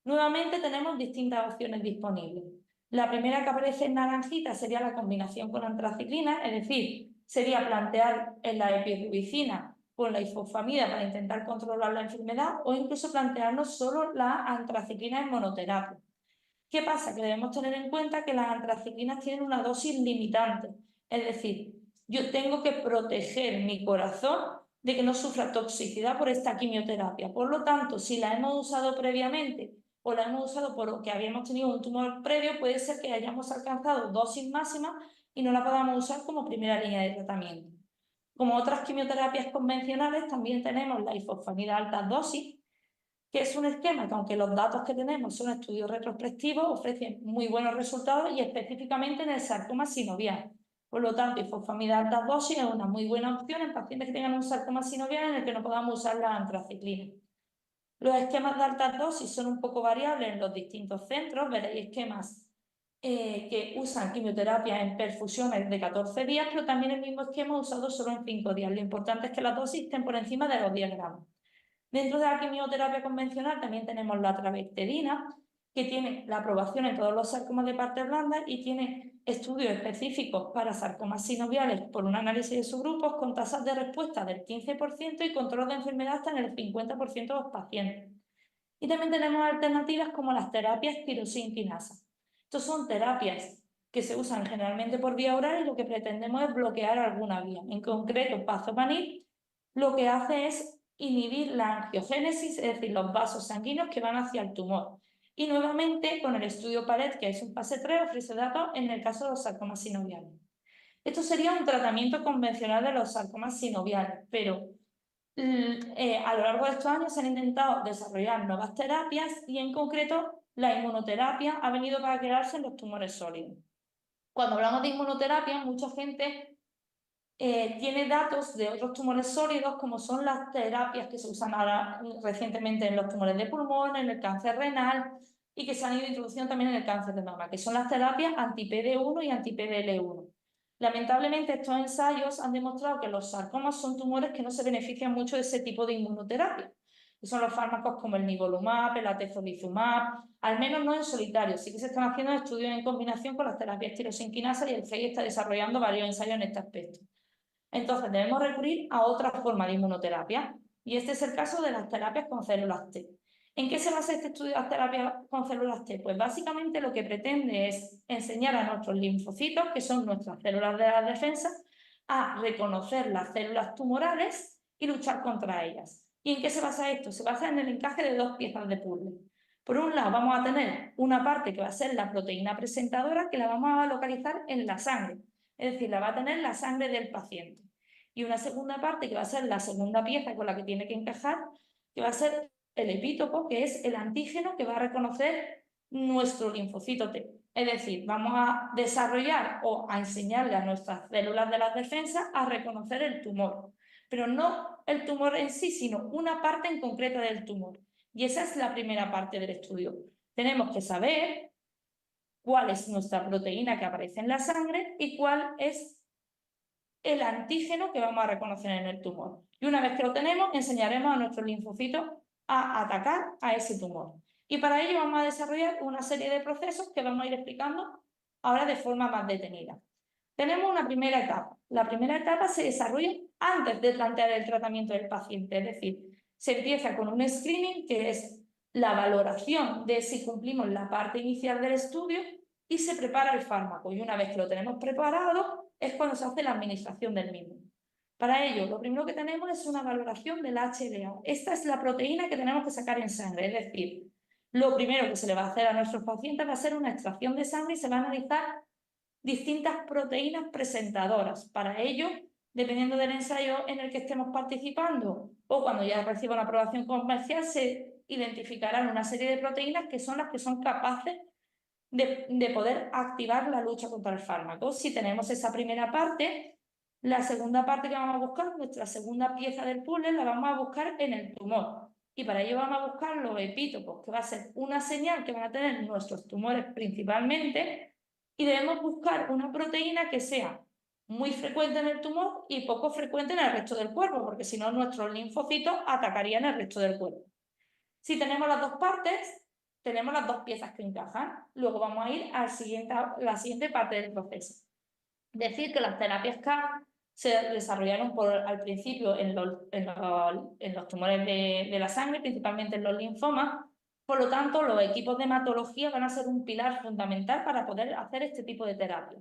Nuevamente tenemos distintas opciones disponibles. La primera que aparece en naranjita sería la combinación con antraciclina, es decir, sería plantear en la epirubicina con la ifosfamida para intentar controlar la enfermedad o incluso plantearnos solo la antraciclina en monoterapia. ¿Qué pasa? Que debemos tener en cuenta que las antraciclinas tienen una dosis limitante, es decir, yo tengo que proteger mi corazón de que no sufra toxicidad por esta quimioterapia. Por lo tanto, si la hemos usado previamente o la hemos usado porque habíamos tenido un tumor previo, puede ser que hayamos alcanzado dosis máximas y no la podamos usar como primera línea de tratamiento. Como otras quimioterapias convencionales, también tenemos la ifosfamida alta dosis, que es un esquema que, aunque los datos que tenemos son estudios retrospectivos, ofrecen muy buenos resultados y específicamente en el sarcoma sinovial. Por lo tanto, ifosfamida alta dosis es una muy buena opción en pacientes que tengan un sarcoma sinovial en el que no podamos usar la antraciclina. Los esquemas de alta dosis son un poco variables en los distintos centros. Veréis esquemas que usan quimioterapia en perfusiones de 14 días, pero también el mismo esquema usado solo en 5 días. Lo importante es que las dosis estén por encima de los 10 gramos. Dentro de la quimioterapia convencional también tenemos la trabectedina, que tiene la aprobación en todos los sarcomas de partes blandas y tiene estudios específicos para sarcomas sinoviales por un análisis de subgrupos con tasas de respuesta del 15% y control de enfermedad hasta en el 50% de los pacientes. Y también tenemos alternativas como las terapias tirosinquinasa. Estas son terapias que se usan generalmente por vía oral y lo que pretendemos es bloquear alguna vía. En concreto, pazopanib lo que hace es inhibir la angiogénesis, es decir, los vasos sanguíneos que van hacia el tumor. Y nuevamente, con el estudio PARET, que es un fase 3, ofrece datos en el caso de los sarcomas sinoviales. Esto sería un tratamiento convencional de los sarcomas sinoviales, pero a lo largo de estos años se han intentado desarrollar nuevas terapias y en concreto la inmunoterapia ha venido para quedarse en los tumores sólidos. Cuando hablamos de inmunoterapia, mucha gente tiene datos de otros tumores sólidos, como son las terapias que se usan ahora recientemente en los tumores de pulmón, en el cáncer renal y que se han ido introduciendo también en el cáncer de mama, que son las terapias anti-PD1 y anti-PDL1. Lamentablemente, estos ensayos han demostrado que los sarcomas son tumores que no se benefician mucho de ese tipo de inmunoterapia, que son los fármacos como el nivolumab, el atezolizumab, al menos no en solitario. Sí que se están haciendo estudios en combinación con las terapias tirosinquinasa y el FEI está desarrollando varios ensayos en este aspecto. Entonces, debemos recurrir a otra forma de inmunoterapia, y este es el caso de las terapias con células T. ¿En qué se basa este estudio de las terapias con células T? Pues básicamente lo que pretende es enseñar a nuestros linfocitos, que son nuestras células de la defensa, a reconocer las células tumorales y luchar contra ellas. ¿Y en qué se basa esto? Se basa en el encaje de dos piezas de puzzle. Por un lado vamos a tener una parte que va a ser la proteína presentadora, que la vamos a localizar en la sangre, es decir, la va a tener la sangre del paciente. Y una segunda parte que va a ser la segunda pieza con la que tiene que encajar, que va a ser el epítopo, que es el antígeno que va a reconocer nuestro linfocito T. Es decir, vamos a desarrollar o a enseñarle a nuestras células de la defensa a reconocer el tumor, pero no el tumor en sí, sino una parte en concreta del tumor. Y esa es la primera parte del estudio. Tenemos que saber cuál es nuestra proteína que aparece en la sangre y cuál es el antígeno que vamos a reconocer en el tumor. Y una vez que lo tenemos, enseñaremos a nuestros linfocitos a atacar a ese tumor. Y para ello vamos a desarrollar una serie de procesos que vamos a ir explicando ahora de forma más detenida. Tenemos una primera etapa. La primera etapa se desarrolla antes de plantear el tratamiento del paciente, es decir, se empieza con un screening, que es la valoración de si cumplimos la parte inicial del estudio, y se prepara el fármaco. Y una vez que lo tenemos preparado, es cuando se hace la administración del mismo. Para ello, lo primero que tenemos es una valoración del HLA. Esta es la proteína que tenemos que sacar en sangre, es decir, lo primero que se le va a hacer a nuestros pacientes va a ser una extracción de sangre y se va a analizar distintas proteínas presentadoras. Para ello, dependiendo del ensayo en el que estemos participando o cuando ya reciba una aprobación comercial, se identificarán una serie de proteínas que son las que son capaces de poder activar la lucha contra el fármaco. Si tenemos esa primera parte, la segunda parte que vamos a buscar, nuestra segunda pieza del puzzle, la vamos a buscar en el tumor. Y para ello vamos a buscar los epítopos, que va a ser una señal que van a tener nuestros tumores principalmente, y debemos buscar una proteína que sea muy frecuente en el tumor y poco frecuente en el resto del cuerpo, porque si no nuestros linfocitos atacarían el resto del cuerpo. Si tenemos las dos partes, tenemos las dos piezas que encajan. Luego vamos a ir a la siguiente parte del proceso. Decir que las terapias CAR se desarrollaron al principio en los tumores de la sangre, principalmente en los linfomas. Por lo tanto, los equipos de hematología van a ser un pilar fundamental para poder hacer este tipo de terapia.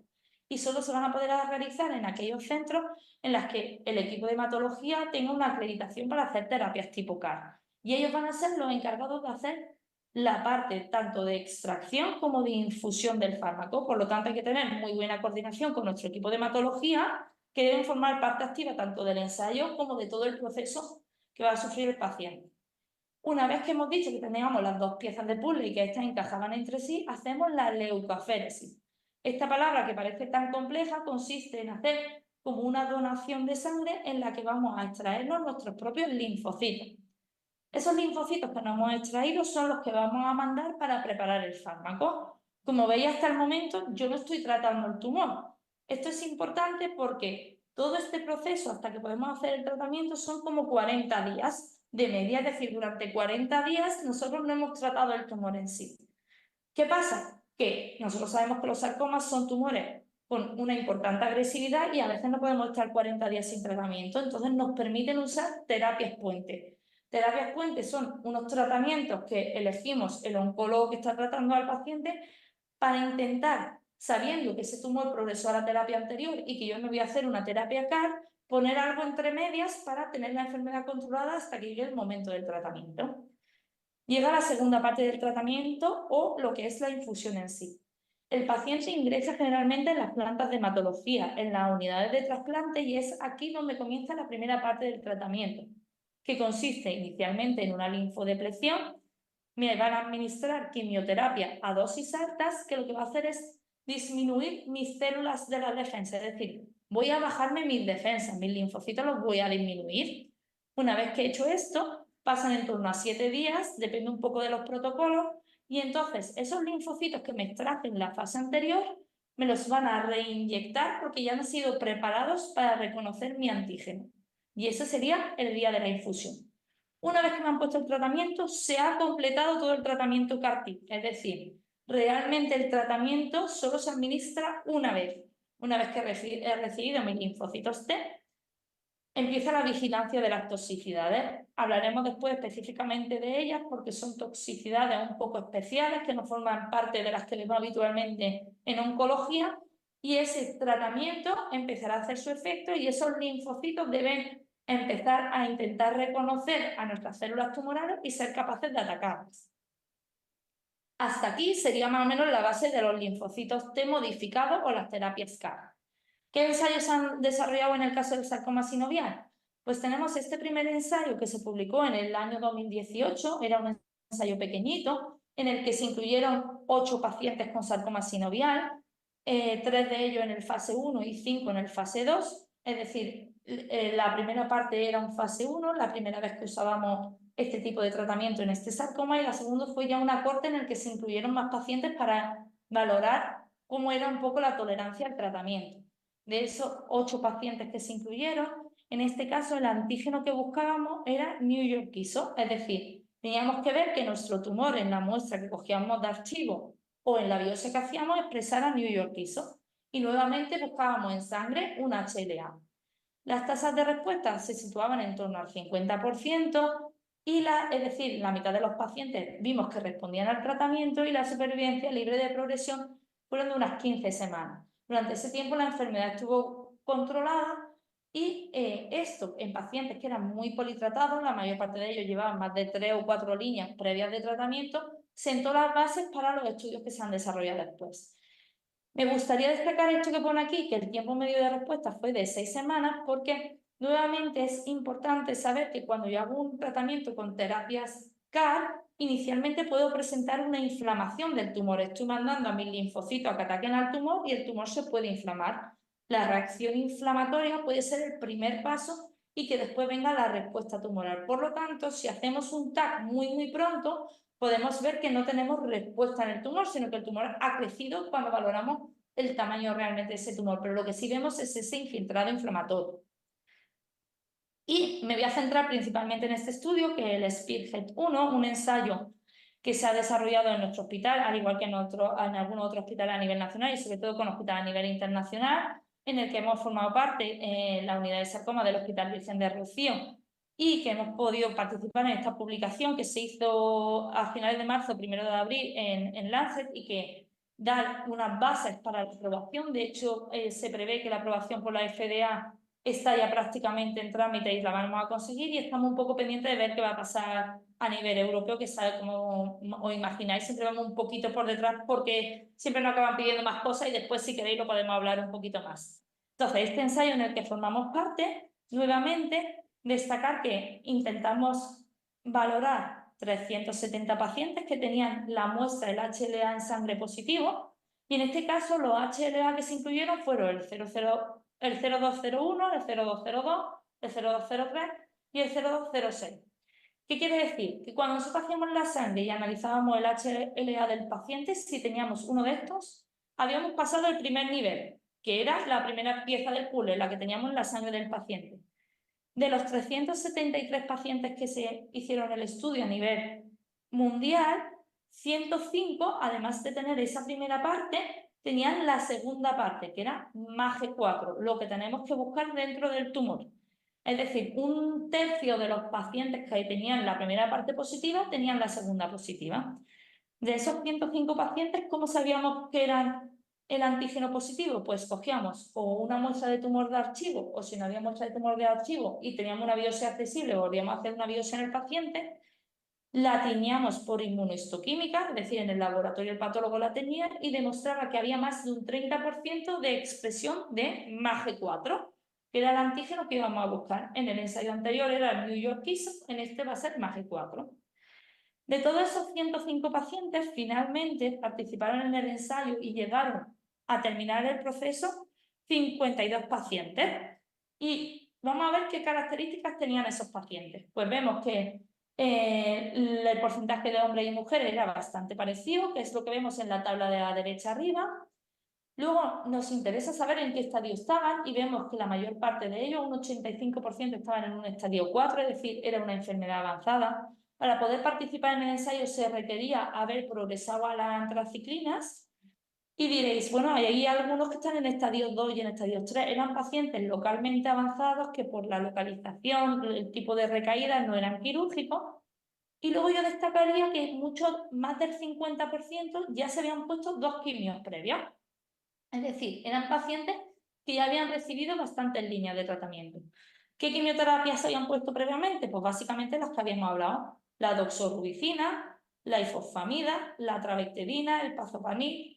Y solo se van a poder realizar en aquellos centros en los que el equipo de hematología tenga una acreditación para hacer terapias tipo CAR. Y ellos van a ser los encargados de hacer la parte tanto de extracción como de infusión del fármaco. Por lo tanto, hay que tener muy buena coordinación con nuestro equipo de hematología, que deben formar parte activa tanto del ensayo como de todo el proceso que va a sufrir el paciente. Una vez que hemos dicho que teníamos las dos piezas de puzzle y que estas encajaban entre sí, hacemos la leucoféresis. Esta palabra, que parece tan compleja, consiste en hacer como una donación de sangre en la que vamos a extraernos nuestros propios linfocitos. Esos linfocitos que nos hemos extraído son los que vamos a mandar para preparar el fármaco. Como veis, hasta el momento yo no estoy tratando el tumor. Esto es importante porque todo este proceso hasta que podemos hacer el tratamiento son como 40 días de media, es decir, durante 40 días nosotros no hemos tratado el tumor en sí. ¿Qué pasa? Que nosotros sabemos que los sarcomas son tumores con una importante agresividad y a veces no podemos estar 40 días sin tratamiento, entonces nos permiten usar terapias puente. Terapias puente son unos tratamientos que elegimos el oncólogo que está tratando al paciente para intentar, sabiendo que ese tumor progresó a la terapia anterior y que yo me voy a hacer una terapia CAR, poner algo entre medias para tener la enfermedad controlada hasta que llegue el momento del tratamiento. Llega la segunda parte del tratamiento o lo que es la infusión en sí. El paciente ingresa generalmente en las plantas de hematología, en las unidades de trasplante, y es aquí donde comienza la primera parte del tratamiento, que consiste inicialmente en una linfodepleción. Me van a administrar quimioterapia a dosis altas, que lo que va a hacer es disminuir mis células de la defensa, es decir, voy a bajarme mis defensas, mis linfocitos los voy a disminuir. Una vez que he hecho esto, pasan en torno a 7 días, depende un poco de los protocolos, y entonces esos linfocitos que me extraje en la fase anterior me los van a reinyectar porque ya han sido preparados para reconocer mi antígeno. Y ese sería el día de la infusión. Una vez que me han puesto el tratamiento, se ha completado todo el tratamiento CAR-T, es decir, realmente el tratamiento solo se administra una vez. Una vez que he recibido mis linfocitos T, empieza la vigilancia de las toxicidades. Hablaremos después específicamente de ellas porque son toxicidades un poco especiales que no forman parte de las que vemos habitualmente en oncología, y ese tratamiento empezará a hacer su efecto y esos linfocitos deben empezar a intentar reconocer a nuestras células tumorales y ser capaces de atacarlas. Hasta aquí sería más o menos la base de los linfocitos T modificados o las terapias CAR. ¿Qué ensayos se han desarrollado en el caso del sarcoma sinovial? Pues tenemos este primer ensayo que se publicó en el año 2018, era un ensayo pequeñito, en el que se incluyeron 8 pacientes con sarcoma sinovial, 3 de ellos en el fase 1 y 5 en el fase 2, es decir, la primera parte era un fase 1, la primera vez que usábamos este tipo de tratamiento en este sarcoma, y la segunda fue ya una corte en el que se incluyeron más pacientes para valorar cómo era un poco la tolerancia al tratamiento. De esos 8 pacientes que se incluyeron, en este caso el antígeno que buscábamos era New York ISO, es decir, teníamos que ver que nuestro tumor en la muestra que cogíamos de archivo o en la biopsia que hacíamos expresara New York ISO, y nuevamente buscábamos en sangre un HLA. Las tasas de respuesta se situaban en torno al 50%, es decir, la mitad de los pacientes vimos que respondían al tratamiento, y la supervivencia libre de progresión fueron de unas 15 semanas. Durante ese tiempo la enfermedad estuvo controlada, y esto en pacientes que eran muy politratados, la mayor parte de ellos llevaban más de 3 o 4 líneas previas de tratamiento, sentó las bases para los estudios que se han desarrollado después. Me gustaría destacar esto que pone aquí, que el tiempo medio de respuesta fue de 6 semanas, porque nuevamente es importante saber que cuando yo hago un tratamiento con terapias CAR, inicialmente puedo presentar una inflamación del tumor. Estoy mandando a mis linfocitos a que ataquen al tumor y el tumor se puede inflamar. La reacción inflamatoria puede ser el primer paso y que después venga la respuesta tumoral. Por lo tanto, si hacemos un TAC muy pronto, podemos ver que no tenemos respuesta en el tumor, sino que el tumor ha crecido cuando valoramos el tamaño realmente de ese tumor, pero lo que sí vemos es ese infiltrado inflamatorio. Y me voy a centrar principalmente en este estudio, que es el SPEARHEAD-1, un ensayo que se ha desarrollado en nuestro hospital, al igual que en algunos otros hospitales a nivel nacional y sobre todo con hospitales a nivel internacional, en el que hemos formado parte en la unidad de sarcoma del Hospital Virgen de Rocío, y que hemos podido participar en esta publicación que se hizo a finales de marzo, 1 de abril en Lancet, y que da unas bases para la aprobación. De hecho, se prevé que la aprobación por la FDA está ya prácticamente en trámite y la vamos a conseguir, y estamos un poco pendientes de ver qué va a pasar a nivel europeo, que sabe, como os imagináis, siempre vamos un poquito por detrás porque siempre nos acaban pidiendo más cosas y después, si queréis, lo podemos hablar un poquito más. Entonces, este ensayo en el que formamos parte, nuevamente, destacar que intentamos valorar 370 pacientes que tenían la muestra del HLA en sangre positivo, y en este caso los HLA que se incluyeron fueron el 0201, el 0202, el 0203 y el 0206. ¿Qué quiere decir? Que cuando nosotros hacíamos la sangre y analizábamos el HLA del paciente, si teníamos uno de estos, habíamos pasado el primer nivel, que era la primera pieza del puzzle, la que teníamos en la sangre del paciente. De los 373 pacientes que se hicieron el estudio a nivel mundial, 105, además de tener esa primera parte, tenían la segunda parte, que era MAGE4, lo que tenemos que buscar dentro del tumor. Es decir, 1/3 de los pacientes que tenían la primera parte positiva tenían la segunda positiva. De esos 105 pacientes, ¿cómo sabíamos que eran el antígeno positivo? Pues cogíamos o una muestra de tumor de archivo, o si no había muestra de tumor de archivo y teníamos una biopsia accesible, volvíamos a hacer una biopsia en el paciente, La teníamos por inmunohistoquímica, es decir, en el laboratorio el patólogo la tenía y demostraba que había más de un 30% de expresión de MAGE4, que era el antígeno que íbamos a buscar. En el ensayo anterior era el New York ISO, en este va a ser MAGE4. De todos esos 105 pacientes, finalmente participaron en el ensayo y llegaron a terminar el proceso 52 pacientes. Y vamos a ver qué características tenían esos pacientes. Pues vemos que el porcentaje de hombres y mujeres era bastante parecido, que es lo que vemos en la tabla de la derecha arriba. Luego nos interesa saber en qué estadio estaban y vemos que la mayor parte de ellos, un 85%, estaban en un estadio 4, es decir, era una enfermedad avanzada. Para poder participar en el ensayo se requería haber progresado a las antraciclinas. Y diréis, bueno, hay algunos que están en estadio 2 y en estadio 3. Eran pacientes localmente avanzados que por la localización, el tipo de recaída no eran quirúrgicos. Y luego yo destacaría que muchos, más del 50%, ya se habían puesto 2 quimios previos. Es decir, eran pacientes que ya habían recibido bastantes líneas de tratamiento. ¿Qué quimioterapias se habían puesto previamente? Pues básicamente las que habíamos hablado. La doxorubicina, la ifosfamida, la trabectedina, el pazopanib.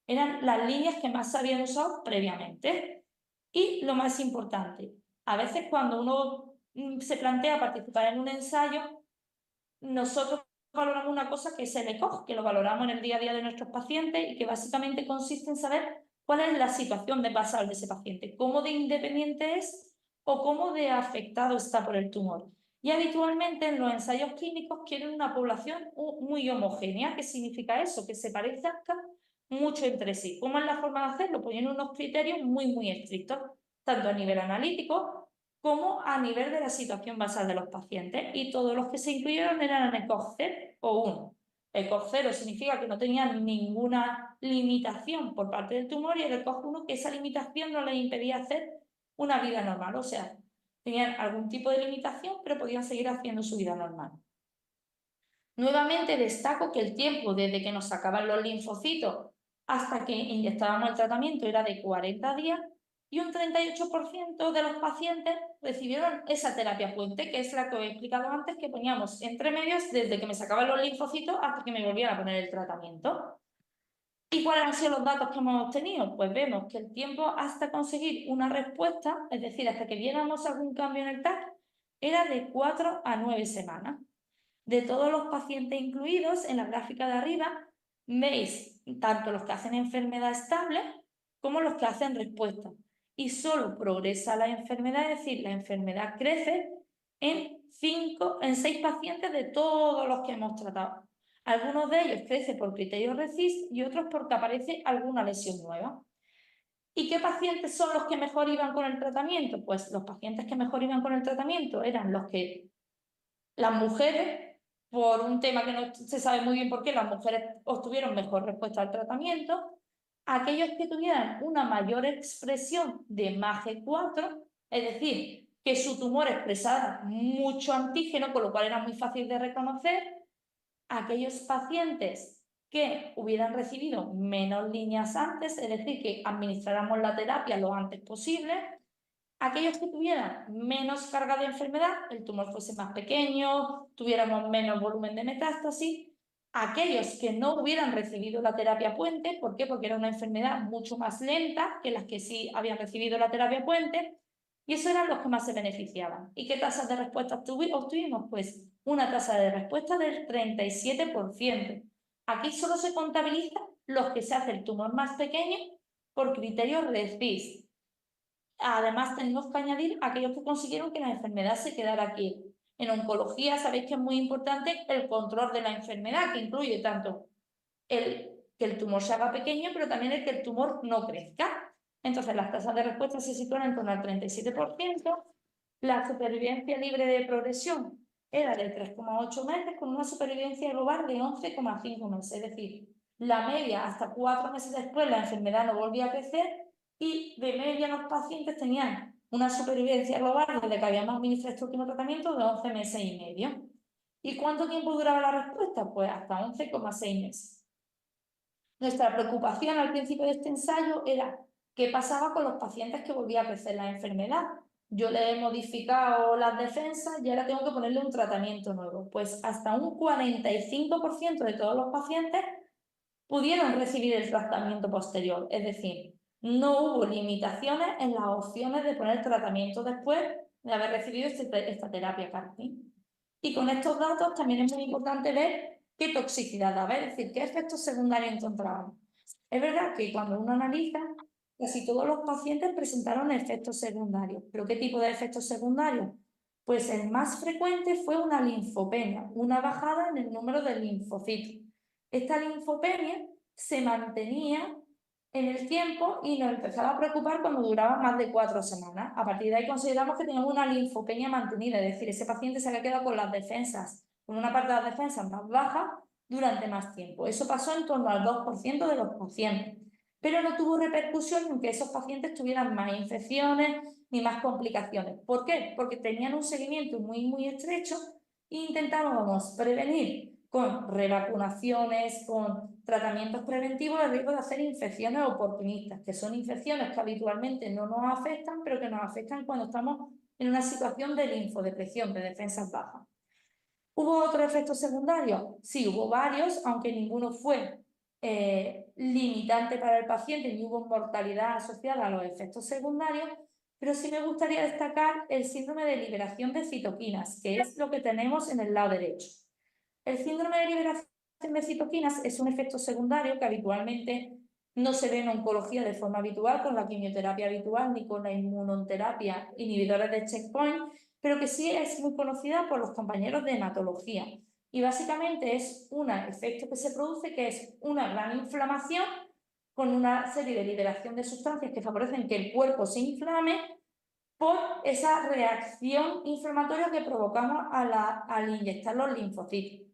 Eran las líneas que más se habían usado previamente. Y lo más importante, a veces cuando uno se plantea participar en un ensayo, nosotros valoramos una cosa que es el ECOG, que lo valoramos en el día a día de nuestros pacientes y que básicamente consiste en saber cuál es la situación de basal de ese paciente, cómo de independiente es o cómo de afectado está por el tumor. Y habitualmente en los ensayos clínicos quieren una población muy homogénea. ¿Qué significa eso? Que se parezcan mucho entre sí. ¿Cómo es la forma de hacerlo? Pues en unos criterios muy estrictos, tanto a nivel analítico como a nivel de la situación basal de los pacientes. Y todos los que se incluyeron eran ECOG 0 o 1. ECOG 0 significa que no tenían ninguna limitación por parte del tumor y el ECOG 1 que esa limitación no les impedía hacer una vida normal. O sea, tenían algún tipo de limitación, pero podían seguir haciendo su vida normal. Nuevamente destaco que el tiempo desde que nos sacaban los linfocitos hasta que inyectábamos el tratamiento era de 40 días y un 38% de los pacientes recibieron esa terapia puente, que es la que os he explicado antes, que poníamos entre medios desde que me sacaban los linfocitos hasta que me volvían a poner el tratamiento. ¿Y cuáles han sido los datos que hemos obtenido? Pues vemos que el tiempo hasta conseguir una respuesta, es decir, hasta que viéramos algún cambio en el TAC, era de 4 a 9 semanas. De todos los pacientes incluidos, en la gráfica de arriba, veis tanto los que hacen enfermedad estable como los que hacen respuesta. Y solo progresa la enfermedad, es decir, la enfermedad crece en 6 pacientes de todos los que hemos tratado. Algunos de ellos crecen por criterio RECIST y otros porque aparece alguna lesión nueva. ¿Y qué pacientes son los que mejor iban con el tratamiento? Pues los pacientes que mejor iban con el tratamiento eran las mujeres, por un tema que no se sabe muy bien por qué, las mujeres obtuvieron mejor respuesta al tratamiento. Aquellos que tuvieran una mayor expresión de MAGE4, es decir, que su tumor expresara mucho antígeno, con lo cual era muy fácil de reconocer. Aquellos pacientes que hubieran recibido menos líneas antes, es decir, que administráramos la terapia lo antes posible. Aquellos que tuvieran menos carga de enfermedad, el tumor fuese más pequeño, tuviéramos menos volumen de metástasis. Aquellos que no hubieran recibido la terapia puente, ¿por qué? Porque era una enfermedad mucho más lenta que las que sí habían recibido la terapia puente, y esos eran los que más se beneficiaban. ¿Y qué tasas de respuesta obtuvimos? Pues una tasa de respuesta del 37%. Aquí solo se contabiliza los que se hace el tumor más pequeño por criterios RECIST. Además, tenemos que añadir aquellos que consiguieron que la enfermedad se quedara aquí. En oncología sabéis que es muy importante el control de la enfermedad, que incluye tanto que el tumor se haga pequeño, pero también el que el tumor no crezca. Entonces, las tasas de respuesta se sitúan en torno al 37%. La supervivencia libre de progresión era de 3,8 meses, con una supervivencia global de 11,5 meses. Es decir, la media hasta 4 meses después la enfermedad no volvía a crecer y de media los pacientes tenían una supervivencia global desde que habíamos administrado este último tratamiento de 11 meses y medio. ¿Y cuánto tiempo duraba la respuesta? Pues hasta 11,6 meses. Nuestra preocupación al principio de este ensayo era qué pasaba con los pacientes que volvía a crecer la enfermedad. yo le he modificado las defensas y ahora tengo que ponerle un tratamiento nuevo. Pues hasta un 45% de todos los pacientes pudieron recibir el tratamiento posterior, es decir, no hubo limitaciones en las opciones de poner tratamiento después de haber recibido esta terapia CAR-T. Y con estos datos también es muy importante ver qué toxicidad daba, es decir, qué efectos secundarios encontramos. Es verdad que cuando uno analiza, casi todos los pacientes presentaron efectos secundarios. ¿Pero qué tipo de efectos secundarios? Pues el más frecuente fue una linfopenia, una bajada en el número de linfocitos. Esta linfopenia se mantenía en el tiempo y nos empezaba a preocupar cuando duraba más de 4 semanas. A partir de ahí consideramos que teníamos una linfopenia mantenida, es decir, ese paciente se había quedado con las defensas, con una parte de las defensas más baja durante más tiempo. Eso pasó en torno al 2% de los pacientes, pero no tuvo repercusión en que esos pacientes tuvieran más infecciones ni más complicaciones. ¿Por qué? Porque tenían un seguimiento muy estrecho e intentábamos prevenir con revacunaciones, con tratamientos preventivos el riesgo de hacer infecciones oportunistas, que son infecciones que habitualmente no nos afectan, pero que nos afectan cuando estamos en una situación de linfodepresión, de defensas bajas. ¿Hubo otro efecto secundario? Sí, hubo varios, aunque ninguno fue limitante para el paciente ni hubo mortalidad asociada a los efectos secundarios, pero sí me gustaría destacar el síndrome de liberación de citoquinas, que es lo que tenemos en el lado derecho. El síndrome de liberación de citoquinas es un efecto secundario que habitualmente no se ve en oncología de forma habitual con la quimioterapia habitual ni con la inmunoterapia inhibidores de checkpoint, pero que sí es muy conocida por los compañeros de hematología. Y básicamente es un efecto que se produce que es una gran inflamación con una serie de liberación de sustancias que favorecen que el cuerpo se inflame por esa reacción inflamatoria que provocamos al inyectar los linfocitos.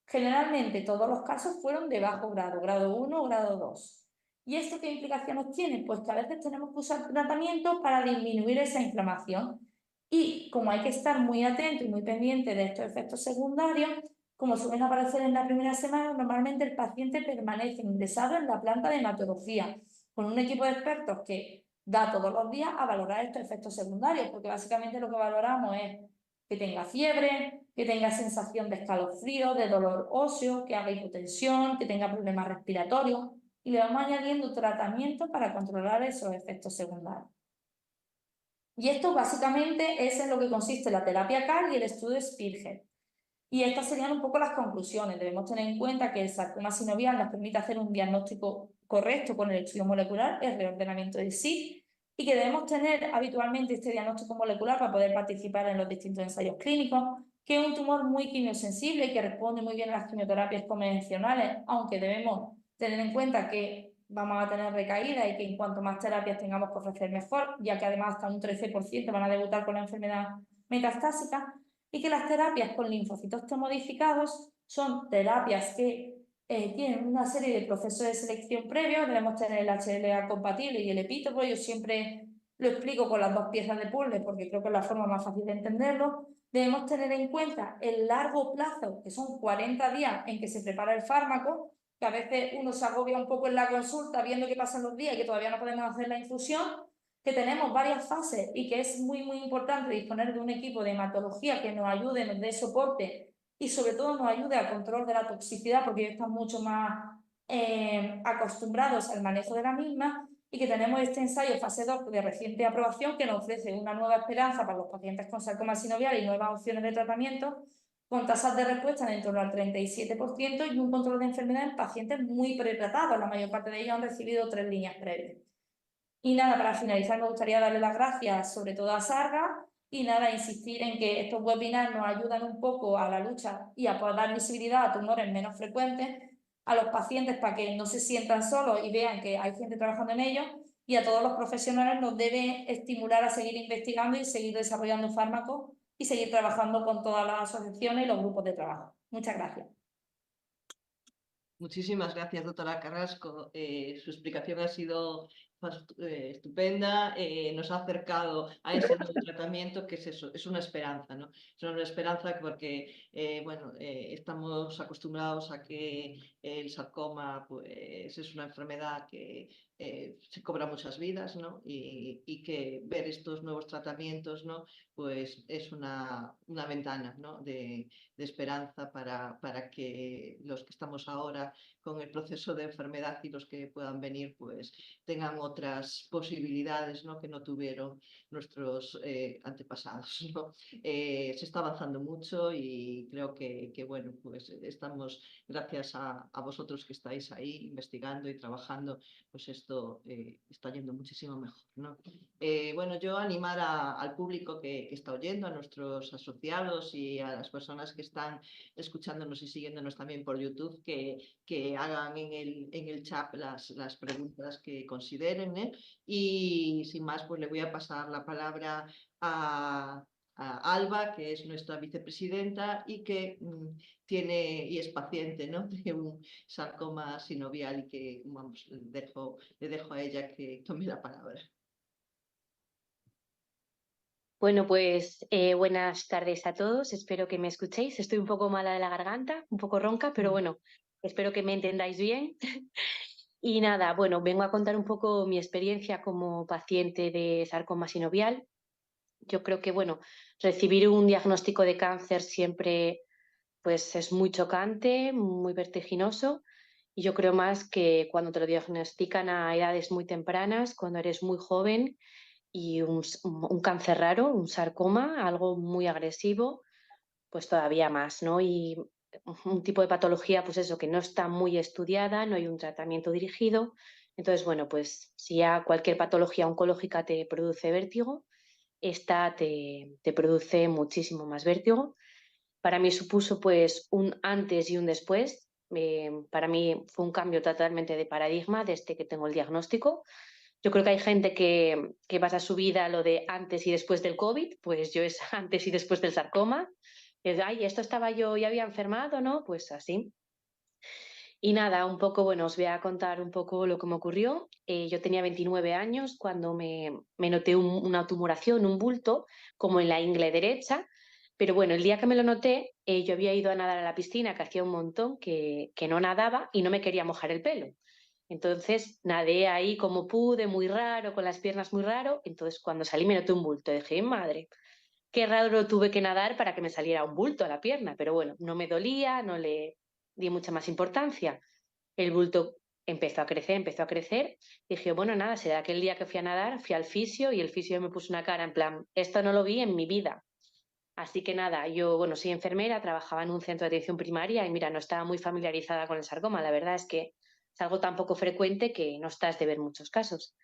Generalmente todos los casos fueron de bajo grado, grado 1 o grado 2. ¿Y esto qué implicaciones tiene? Pues que a veces tenemos que usar tratamiento para disminuir esa inflamación. Y como hay que estar muy atento y muy pendiente de estos efectos secundarios, como suelen aparecer en la primera semana, normalmente el paciente permanece ingresado en la planta de hematología, con un equipo de expertos que da todos los días a valorar estos efectos secundarios, porque básicamente lo que valoramos es que tenga fiebre, que tenga sensación de escalofrío, de dolor óseo, que haga hipotensión, que tenga problemas respiratorios, y le vamos añadiendo tratamiento para controlar esos efectos secundarios. Y esto básicamente es en lo que consiste la terapia CAR y el estudio Spearhead. Y estas serían un poco las conclusiones. Debemos tener en cuenta que el sarcoma sinovial nos permite hacer un diagnóstico correcto con el estudio molecular, el reordenamiento de SIG, y que debemos tener habitualmente este diagnóstico molecular para poder participar en los distintos ensayos clínicos, que es un tumor muy quimiosensible y que responde muy bien a las quimioterapias convencionales, aunque debemos tener en cuenta que vamos a tener recaída y que en cuanto más terapias tengamos que ofrecer mejor, ya que además hasta un 13% van a debutar con la enfermedad metastásica, y que las terapias con linfocitos T modificados son terapias que tienen una serie de procesos de selección previos. Debemos tener el HLA compatible y el epítopo. Yo siempre lo explico con las dos piezas de puzzle porque creo que es la forma más fácil de entenderlo. Debemos tener en cuenta el largo plazo, que son 40 días en que se prepara el fármaco, que a veces uno se agobia un poco en la consulta viendo que pasan los días y que todavía no podemos hacer la infusión, que tenemos varias fases y que es muy importante disponer de un equipo de hematología que nos ayude, nos dé soporte y sobre todo nos ayude al control de la toxicidad, porque ellos están mucho más acostumbrados al manejo de la misma, y que tenemos este ensayo fase 2 de reciente aprobación que nos ofrece una nueva esperanza para los pacientes con sarcoma sinovial y nuevas opciones de tratamiento con tasas de respuesta en torno al 37% y un control de enfermedad en pacientes muy pretratados. La mayor parte de ellos han recibido 3 líneas previas. Y nada, para finalizar me gustaría darle las gracias sobre todo a Sarga y nada, insistir en que estos webinars nos ayudan un poco a la lucha y a poder dar visibilidad a tumores menos frecuentes a los pacientes para que no se sientan solos y vean que hay gente trabajando en ello, y a todos los profesionales nos debe estimular a seguir investigando y seguir desarrollando fármacos y seguir trabajando con todas las asociaciones y los grupos de trabajo. Muchas gracias. Muchísimas gracias, doctora Carrasco. Su explicación ha sido estupenda, nos ha acercado a ese nuevo tratamiento, que es eso, es una esperanza, ¿no? Es una esperanza porque, bueno, estamos acostumbrados a que el sarcoma, pues, es una enfermedad que se cobra muchas vidas, ¿no? Y que ver estos nuevos tratamientos, ¿no? Pues es una ventana, ¿no? de esperanza para que los que estamos ahora con el proceso de enfermedad y los que puedan venir, pues tengan otras posibilidades, ¿no? que no tuvieron nuestros antepasados, ¿no? Se está avanzando mucho y creo que, bueno, pues estamos, gracias a vosotros que estáis ahí investigando y trabajando, pues esto está yendo muchísimo mejor, ¿no? Bueno, yo animar al público que está oyendo, a nuestros asociados y a las personas que están escuchándonos y siguiéndonos también por YouTube, que hagan en el chat las preguntas que consideren, ¿eh? Y sin más, pues le voy a pasar la palabra a Alba, que es nuestra vicepresidenta y que y es paciente, ¿no? de un sarcoma sinovial y que, vamos, le dejo a ella que tome la palabra. Bueno, pues buenas tardes a todos. Espero que me escuchéis. Estoy un poco mala de la garganta, un poco ronca, pero bueno, espero que me entendáis bien. Y nada, bueno, vengo a contar un poco mi experiencia como paciente de sarcoma sinovial. Yo creo que, bueno, recibir un diagnóstico de cáncer siempre pues es muy chocante, muy vertiginoso. Y yo creo más que cuando te lo diagnostican a edades muy tempranas, cuando eres muy joven y un cáncer raro, un sarcoma, algo muy agresivo, pues todavía más, ¿no? Y un tipo de patología, pues eso, que no está muy estudiada, no hay un tratamiento dirigido. Entonces, bueno, pues si ya cualquier patología oncológica te produce vértigo, esta te produce muchísimo más vértigo. Para mí supuso pues un antes y un después. Para mí fue un cambio totalmente de paradigma desde que tengo el diagnóstico. Yo creo que hay gente que basa su vida a lo de antes y después del COVID, pues yo es antes y después del sarcoma. Es, ay, esto estaba yo, ya había enfermado, ¿no? Pues así. Y nada, un poco, bueno, os voy a contar un poco lo que me ocurrió. Yo tenía 29 años cuando me noté una tumoración, un bulto, como en la ingle derecha. Pero bueno, el día que me lo noté, yo había ido a nadar a la piscina, que hacía un montón que no nadaba y no me quería mojar el pelo. Entonces nadé ahí como pude, muy raro, con las piernas muy raro. Entonces cuando salí me noté un bulto. Dije, madre, qué raro tuve que nadar para que me saliera un bulto a la pierna. Pero bueno, no me dolía, no le di mucha más importancia. El bulto empezó a crecer, empezó a crecer. Dije, bueno, nada, será que el día que fui a nadar, fui al fisio y el fisio me puso una cara en plan, esto no lo vi en mi vida. Así que nada, yo, bueno, soy enfermera, trabajaba en un centro de atención primaria y mira, no estaba muy familiarizada con el sarcoma. La verdad es que es algo tan poco frecuente que no estás de ver muchos casos.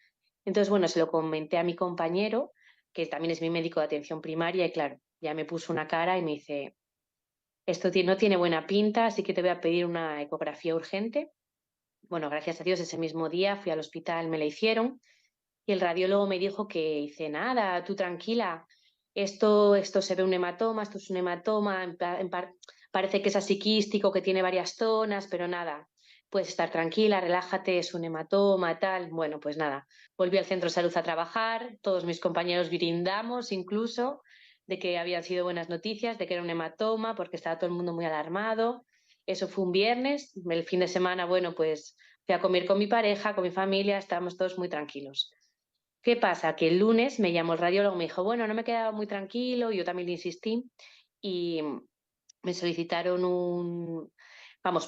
Entonces, bueno, se lo comenté a mi compañero, que también es mi médico de atención primaria, y claro, ya me puso una cara y me dice, esto no tiene buena pinta, así que te voy a pedir una ecografía urgente. Bueno, gracias a Dios, ese mismo día fui al hospital, me la hicieron y el radiólogo me dijo que hice nada, tú tranquila, esto se ve un hematoma, esto es un hematoma, parece que es así quístico, que tiene varias zonas, pero nada, puedes estar tranquila, relájate, es un hematoma, tal. Bueno, pues nada, volví al centro de salud a trabajar, todos mis compañeros brindamos incluso de que habían sido buenas noticias, de que era un hematoma, porque estaba todo el mundo muy alarmado. Eso fue un viernes, el fin de semana, bueno, pues fui a comer con mi pareja, con mi familia, estábamos todos muy tranquilos. ¿Qué pasa? Que el lunes me llamó el radiólogo, me dijo, bueno, no me quedaba muy tranquilo, yo también le insistí y me solicitaron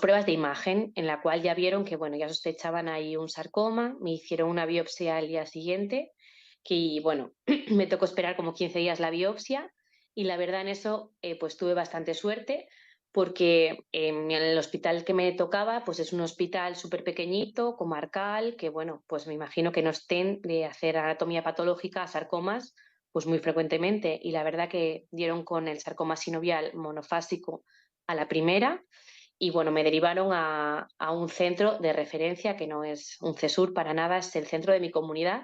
pruebas de imagen en la cual ya vieron que, bueno, ya sospechaban ahí un sarcoma, me hicieron una biopsia al día siguiente, que, bueno, me tocó esperar como 15 días la biopsia y la verdad en eso pues tuve bastante suerte porque en el hospital que me tocaba pues es un hospital súper pequeñito, comarcal, que bueno, pues me imagino que no estén de hacer anatomía patológica a sarcomas pues muy frecuentemente y la verdad que dieron con el sarcoma sinovial monofásico a la primera y bueno, me derivaron a un centro de referencia que no es un CESUR para nada, es el centro de mi comunidad.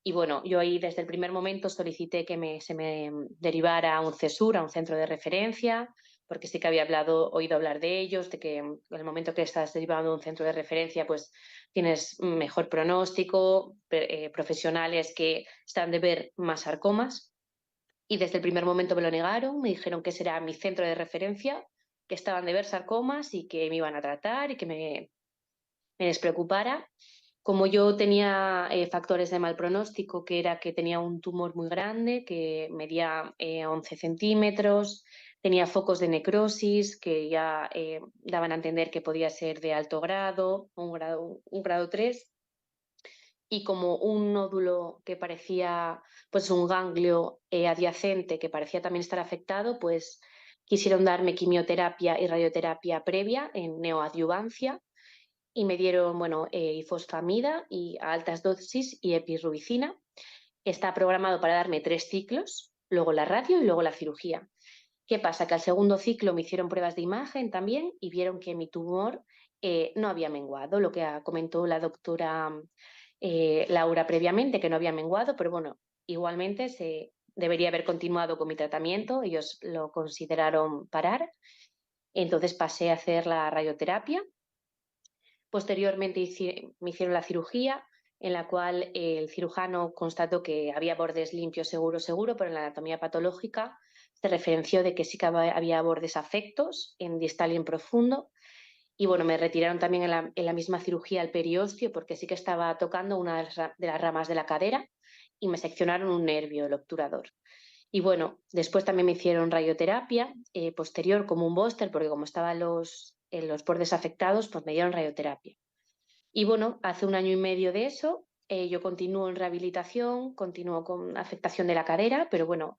Y bueno, yo ahí desde el primer momento solicité que se me derivara a un CESUR, a un centro de referencia. porque sí que había oído hablar de ellos, de que en el momento que estás derivando a un centro de referencia, pues tienes mejor pronóstico, profesionales que están de ver más sarcomas. Y desde el primer momento me lo negaron, me dijeron que ese era mi centro de referencia, que estaban de ver sarcomas y que me iban a tratar y que me despreocupara. Como yo tenía factores de mal pronóstico, que era que tenía un tumor muy grande, que medía 11 centímetros, tenía focos de necrosis que ya daban a entender que podía ser de alto grado, un grado 3, y como un nódulo que parecía pues un ganglio adyacente que parecía también estar afectado, pues quisieron darme quimioterapia y radioterapia previa en neoadyuvancia y me dieron, bueno, ifosfamida y a altas dosis y epirubicina. Está programado para darme 3 ciclos, luego la radio y luego la cirugía. ¿Qué pasa? Que al segundo ciclo me hicieron pruebas de imagen también y vieron que mi tumor no había menguado, lo que comentó la doctora Laura previamente, que no había menguado, pero bueno, igualmente se debería haber continuado con mi tratamiento, ellos lo consideraron parar, entonces pasé a hacer la radioterapia. Posteriormente me hicieron la cirugía, en la cual el cirujano constató que había bordes limpios, seguro, pero en la anatomía patológica se referenció de que sí que había bordes afectos en distal y en profundo. Y bueno, me retiraron también en la misma cirugía el periostio porque sí que estaba tocando una de las ramas de la cadera y me seccionaron un nervio, el obturador. Y bueno, después también me hicieron radioterapia posterior como un búster porque como estaban en los bordes afectados, pues me dieron radioterapia. Y bueno, hace 1 año y medio de eso, yo continúo en rehabilitación, continúo con afectación de la cadera, pero bueno,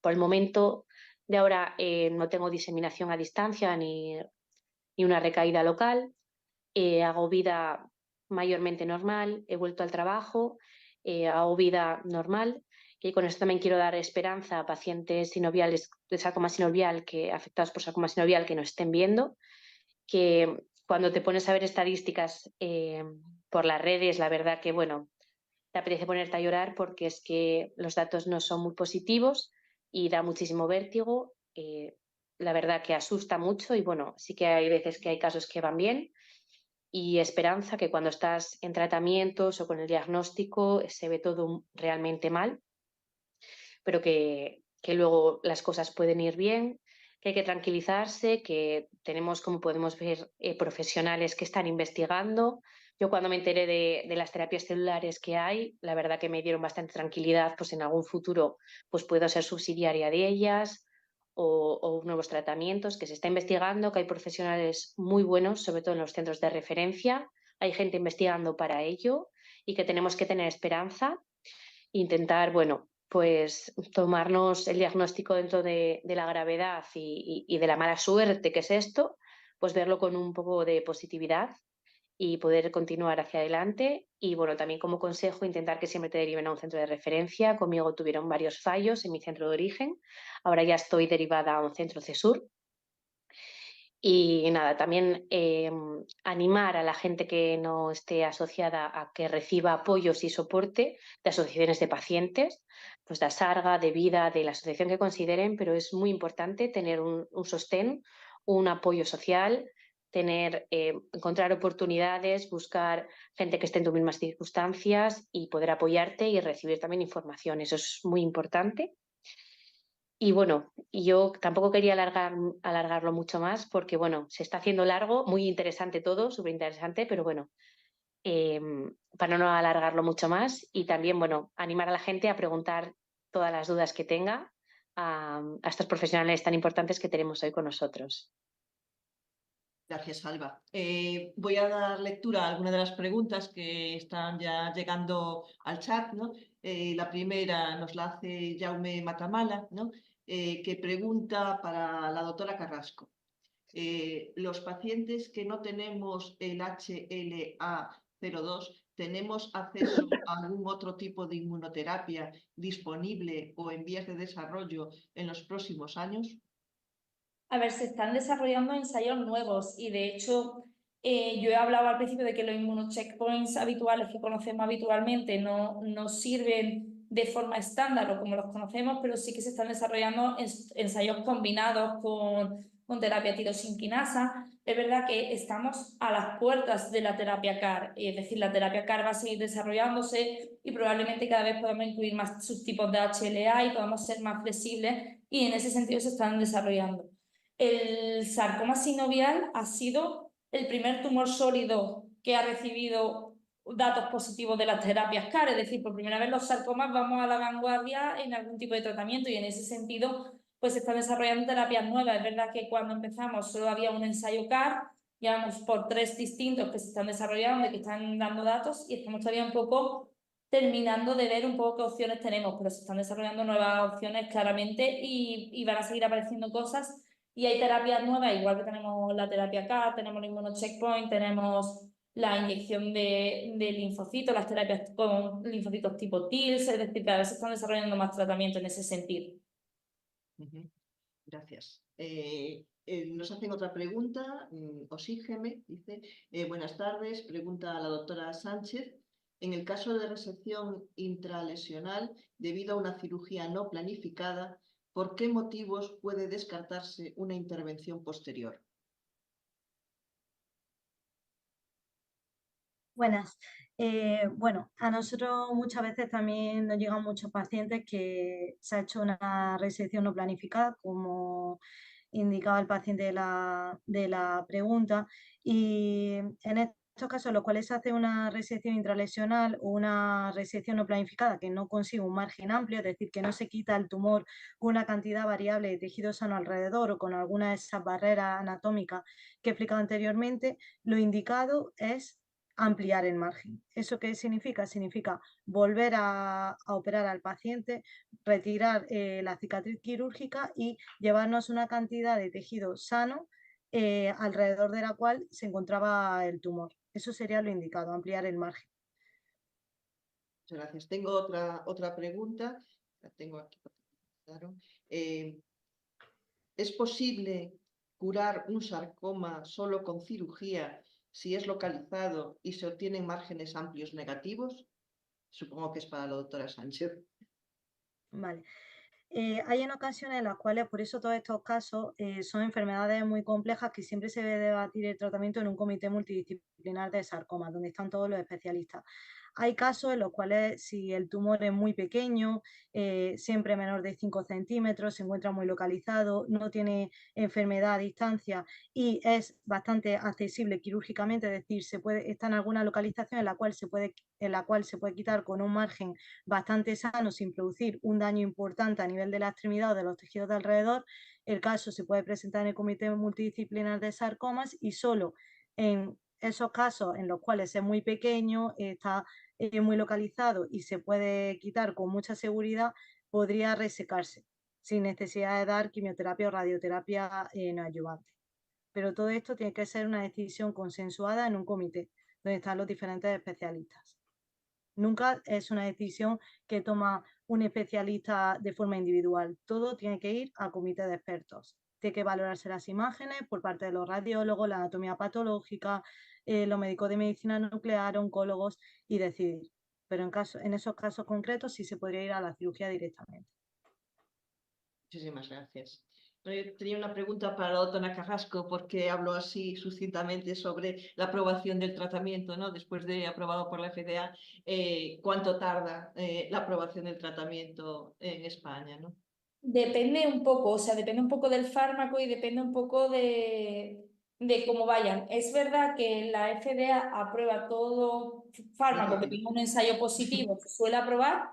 por el momento de ahora no tengo diseminación a distancia ni una recaída local, hago vida mayormente normal, he vuelto al trabajo, hago vida normal. Y con esto también quiero dar esperanza a pacientes sinoviales de sarcoma sinovial afectados por sarcoma sinovial que nos estén viendo, que cuando te pones a ver estadísticas por las redes, la verdad que, bueno, te apetece ponerte a llorar porque es que los datos no son muy positivos y da muchísimo vértigo. La verdad que asusta mucho y, bueno, sí que hay veces que hay casos que van bien y esperanza que cuando estás en tratamientos o con el diagnóstico se ve todo realmente mal, pero que luego las cosas pueden ir bien, que hay que tranquilizarse, que tenemos, como podemos ver, profesionales que están investigando. Yo cuando me enteré de las terapias celulares que hay, la verdad que me dieron bastante tranquilidad, pues en algún futuro pues puedo ser subsidiaria de ellas o nuevos tratamientos que se está investigando, que hay profesionales muy buenos, sobre todo en los centros de referencia, hay gente investigando para ello y que tenemos que tener esperanza intentar, bueno, pues tomarnos el diagnóstico dentro de la gravedad y de la mala suerte que es esto, pues verlo con un poco de positividad y poder continuar hacia adelante. Y bueno, también como consejo, intentar que siempre te deriven a un centro de referencia. Conmigo tuvieron varios fallos en mi centro de origen. Ahora ya estoy derivada a un centro CESUR. Y nada, también animar a la gente que no esté asociada a que reciba apoyos y soporte de asociaciones de pacientes, pues de ASARGA, de Vida, de la asociación que consideren, pero es muy importante tener un sostén, un apoyo social, encontrar oportunidades, buscar gente que esté en tus mismas circunstancias y poder apoyarte y recibir también información. Eso es muy importante. Y bueno, yo tampoco quería alargarlo mucho más porque, bueno, se está haciendo largo, muy interesante todo, súper interesante, pero bueno, para no alargarlo mucho más y también, bueno, animar a la gente a preguntar todas las dudas que tenga a estos profesionales tan importantes que tenemos hoy con nosotros. Gracias, Alba. Voy a dar lectura a algunas de las preguntas que están ya llegando al chat, ¿no? La primera nos la hace Jaume Matamala, ¿no? Que pregunta para la doctora Carrasco. Los pacientes que no tenemos el HLA-02, ¿tenemos acceso a algún otro tipo de inmunoterapia disponible o en vías de desarrollo en los próximos años? A ver, se están desarrollando ensayos nuevos y de hecho yo he hablado al principio de que los inmunocheckpoints habituales que conocemos habitualmente no sirven de forma estándar o como los conocemos, pero sí que se están desarrollando ensayos combinados con con terapia tirosinquinasa. Es verdad que estamos a las puertas de la terapia CAR, es decir, la terapia CAR va a seguir desarrollándose y probablemente cada vez podamos incluir más subtipos de HLA y podamos ser más flexibles, y en ese sentido se están desarrollando. El sarcoma sinovial ha sido el primer tumor sólido que ha recibido datos positivos de las terapias CAR, es decir, por primera vez los sarcomas vamos a la vanguardia en algún tipo de tratamiento, y en ese sentido pues se están desarrollando terapias nuevas. Es verdad que cuando empezamos solo había un ensayo CAR, ya vamos por 3 distintos que se están desarrollando y que están dando datos, y estamos todavía un poco terminando de ver un poco qué opciones tenemos, pero se están desarrollando nuevas opciones claramente, y van a seguir apareciendo cosas, y hay terapias nuevas, igual que tenemos la terapia CAR, tenemos el inmunocheckpoint, tenemos la inyección de linfocitos, las terapias con linfocitos tipo TILs, es decir, cada vez se están desarrollando más tratamientos en ese sentido. Gracias. Nos hacen otra pregunta. Oxígeme dice, buenas tardes, pregunta a la doctora Sánchez. En el caso de resección intralesional debido a una cirugía no planificada, ¿por qué motivos puede descartarse una intervención posterior? Buenas. Bueno, a nosotros muchas veces también nos llegan muchos pacientes que se ha hecho una resección no planificada, como indicaba el paciente de la pregunta, y en estos casos en los cuales se hace una resección intralesional o una resección no planificada que no consigue un margen amplio, es decir, que no se quita el tumor con una cantidad variable de tejido sano alrededor o con alguna de esas barreras anatómicas que he explicado anteriormente, lo indicado es ampliar el margen. ¿Eso qué significa? Significa volver a operar al paciente, retirar la cicatriz quirúrgica y llevarnos una cantidad de tejido sano alrededor de la cual se encontraba el tumor. Eso sería lo indicado, ampliar el margen. Muchas gracias. Tengo otra pregunta. La tengo aquí. Claro. ¿Es posible curar un sarcoma solo con cirugía si es localizado y se obtienen márgenes amplios negativos? Supongo que es para la doctora Sánchez. Vale. Hay en ocasiones en las cuales, por eso todos estos casos son enfermedades muy complejas que siempre se debe debatir el tratamiento en un comité multidisciplinar de sarcoma, donde están todos los especialistas. Hay casos en los cuales si el tumor es muy pequeño, siempre menor de 5 centímetros, se encuentra muy localizado, no tiene enfermedad a distancia y es bastante accesible quirúrgicamente, es decir, está en alguna localización en la cual se puede quitar con un margen bastante sano sin producir un daño importante a nivel de la extremidad o de los tejidos de alrededor. El caso se puede presentar en el comité multidisciplinar de sarcomas y solo en esos casos en los cuales es muy pequeño, está muy localizado y se puede quitar con mucha seguridad, podría resecarse sin necesidad de dar quimioterapia o radioterapia no adyuvante. Pero todo esto tiene que ser una decisión consensuada en un comité donde están los diferentes especialistas. Nunca es una decisión que toma un especialista de forma individual. Todo tiene que ir a comité de expertos. Tiene que valorarse las imágenes por parte de los radiólogos, la anatomía patológica, los médicos de medicina nuclear, oncólogos y decidir. Pero en esos casos concretos sí se podría ir a la cirugía directamente. Muchísimas gracias. Yo tenía una pregunta para la doctora Carrasco, porque habló así sucintamente sobre la aprobación del tratamiento, ¿no? Después de aprobado por la FDA, ¿cuánto tarda la aprobación del tratamiento en España, ¿no? Depende un poco, o sea, depende un poco del fármaco y depende un poco de cómo vayan. Es verdad que la FDA aprueba todo fármaco que tenga un ensayo positivo, se suele aprobar.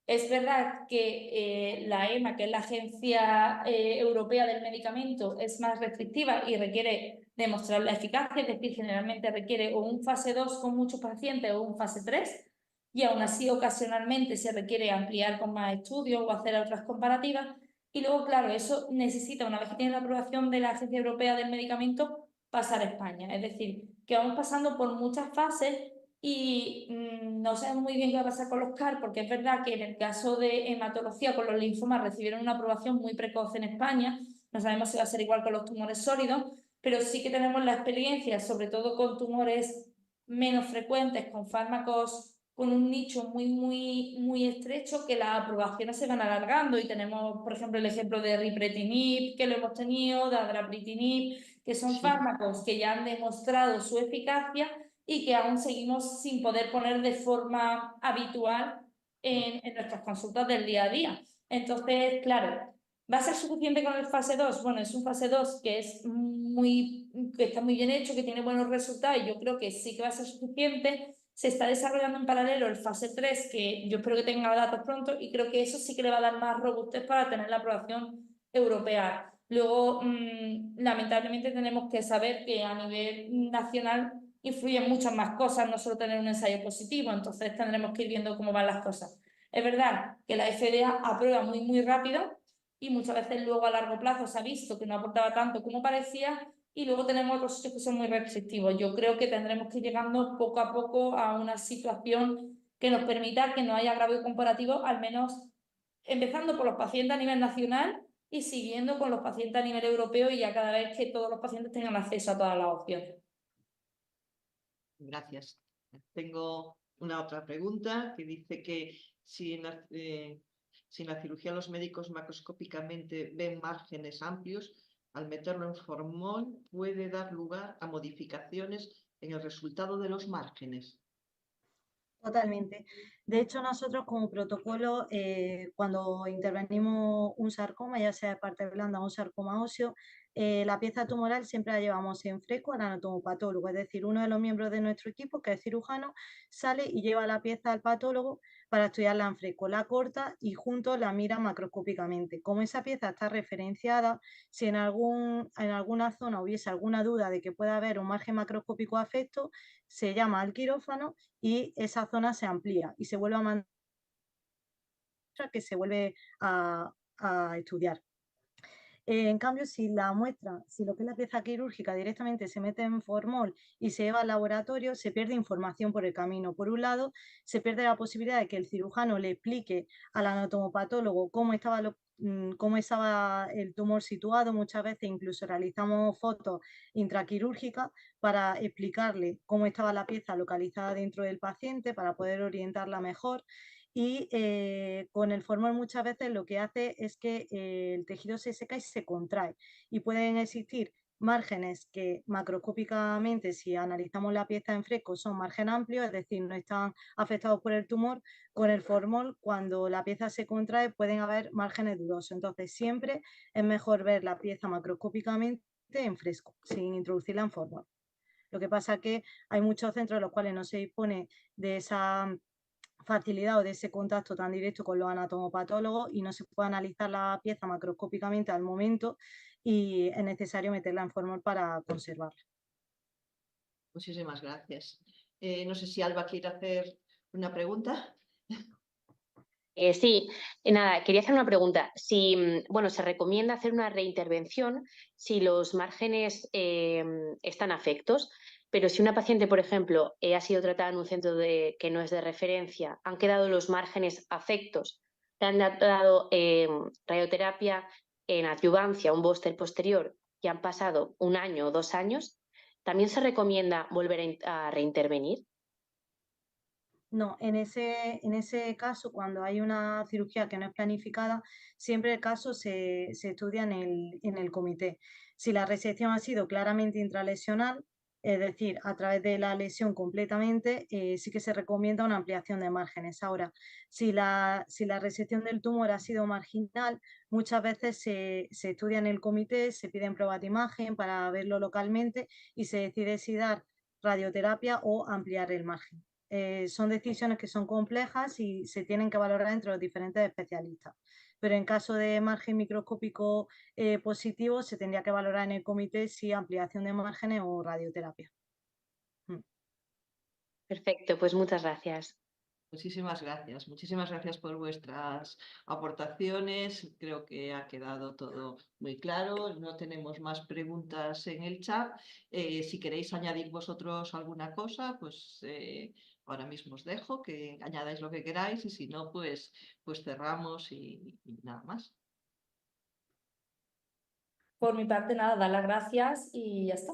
Es verdad que la EMA, que es la Agencia Europea del Medicamento, es más restrictiva y requiere demostrar la eficacia, es decir, generalmente requiere o un fase 2 con muchos pacientes o un fase 3. Y aún así ocasionalmente se requiere ampliar con más estudios o hacer otras comparativas. Y luego, claro, eso necesita, una vez que tiene la aprobación de la Agencia Europea del Medicamento, pasar a España. Es decir, que vamos pasando por muchas fases y no sabemos muy bien qué va a pasar con los CAR, porque es verdad que en el caso de hematología con los linfomas recibieron una aprobación muy precoz en España. No sabemos si va a ser igual con los tumores sólidos, pero sí que tenemos la experiencia, sobre todo con tumores menos frecuentes, con fármacos con un nicho muy estrecho, que las aprobaciones se van alargando y tenemos, por ejemplo, el ejemplo de ripretinib, que lo hemos tenido, de adrapritinib, que son fármacos que ya han demostrado su eficacia y que aún seguimos sin poder poner de forma habitual en nuestras consultas del día a día. Entonces, claro, ¿va a ser suficiente con el fase 2? Bueno, es un fase 2 que está muy bien hecho, que tiene buenos resultados y yo creo que sí que va a ser suficiente. Se está desarrollando en paralelo el fase 3, que yo espero que tenga datos pronto, y creo que eso sí que le va a dar más robustez para tener la aprobación europea. Luego, lamentablemente, tenemos que saber que a nivel nacional influyen muchas más cosas, no solo tener un ensayo positivo, entonces tendremos que ir viendo cómo van las cosas. Es verdad que la FDA aprueba muy rápido y muchas veces luego a largo plazo se ha visto que no aportaba tanto como parecía, y luego tenemos otros sitios que son muy restrictivos. Yo creo que tendremos que ir llegando poco a poco a una situación que nos permita que no haya agravio comparativo, al menos empezando por los pacientes a nivel nacional y siguiendo con los pacientes a nivel europeo, y ya cada vez que todos los pacientes tengan acceso a todas las opciones. Gracias. Tengo una otra pregunta que dice que si en la cirugía los médicos macroscópicamente ven márgenes amplios, al meterlo en formol puede dar lugar a modificaciones en el resultado de los márgenes. Totalmente. De hecho, nosotros como protocolo, cuando intervenimos un sarcoma, ya sea de parte blanda o un sarcoma óseo, la pieza tumoral siempre la llevamos en fresco al anatomopatólogo, es decir, uno de los miembros de nuestro equipo, que es cirujano, sale y lleva la pieza al patólogo para estudiarla en fresco, la corta y juntos la mira macroscópicamente. Como esa pieza está referenciada, si en alguna zona hubiese alguna duda de que pueda haber un margen macroscópico afecto, se llama al quirófano y esa zona se amplía y se vuelve a mandar, que se vuelve a estudiar. En cambio, si la muestra, si lo que es la pieza quirúrgica directamente se mete en formol y se lleva al laboratorio, se pierde información por el camino. Por un lado, se pierde la posibilidad de que el cirujano le explique al anatomopatólogo cómo estaba el tumor situado. Muchas veces incluso realizamos fotos intraquirúrgicas para explicarle cómo estaba la pieza localizada dentro del paciente para poder orientarla mejor. Y con el formol muchas veces lo que hace es que el tejido se seca y se contrae, y pueden existir márgenes que macroscópicamente, si analizamos la pieza en fresco, son margen amplios, es decir, no están afectados por el tumor. Con el formol, cuando la pieza se contrae, pueden haber márgenes dudosos. Entonces siempre es mejor ver la pieza macroscópicamente en fresco, sin introducirla en formol. Lo que pasa es que hay muchos centros en los cuales no se dispone de esa facilidad o de ese contacto tan directo con los anatomopatólogos y no se puede analizar la pieza macroscópicamente al momento, y es necesario meterla en formol para conservarla. Muchísimas gracias. No sé si Alba quiere hacer una pregunta. Sí, nada, quería hacer una pregunta. Si, bueno, se recomienda hacer una reintervención si los márgenes están afectos, pero si una paciente, por ejemplo, ha sido tratada en un centro que no es de referencia, han quedado los márgenes afectos, le han dado radioterapia en adyuvancia, un booster posterior, y han pasado 1 año o 2 años, ¿también se recomienda volver a reintervenir? No, en ese caso, cuando hay una cirugía que no es planificada, siempre el caso se estudia en el comité. Si la resección ha sido claramente intralesional, es decir, a través de la lesión completamente, sí que se recomienda una ampliación de márgenes. Ahora, si la resección del tumor ha sido marginal, muchas veces se estudia en el comité, se piden pruebas de imagen para verlo localmente y se decide si dar radioterapia o ampliar el margen. Son decisiones que son complejas y se tienen que valorar entre los diferentes especialistas. Pero en caso de margen microscópico positivo, se tendría que valorar en el comité si ampliación de márgenes o radioterapia. Perfecto, pues muchas gracias. Muchísimas gracias por vuestras aportaciones. Creo que ha quedado todo muy claro. No tenemos más preguntas en el chat. Si queréis añadir vosotros alguna cosa, pues ahora mismo os dejo que añadáis lo que queráis, y si no, pues cerramos y nada más. Por mi parte, nada, dar las gracias y ya está.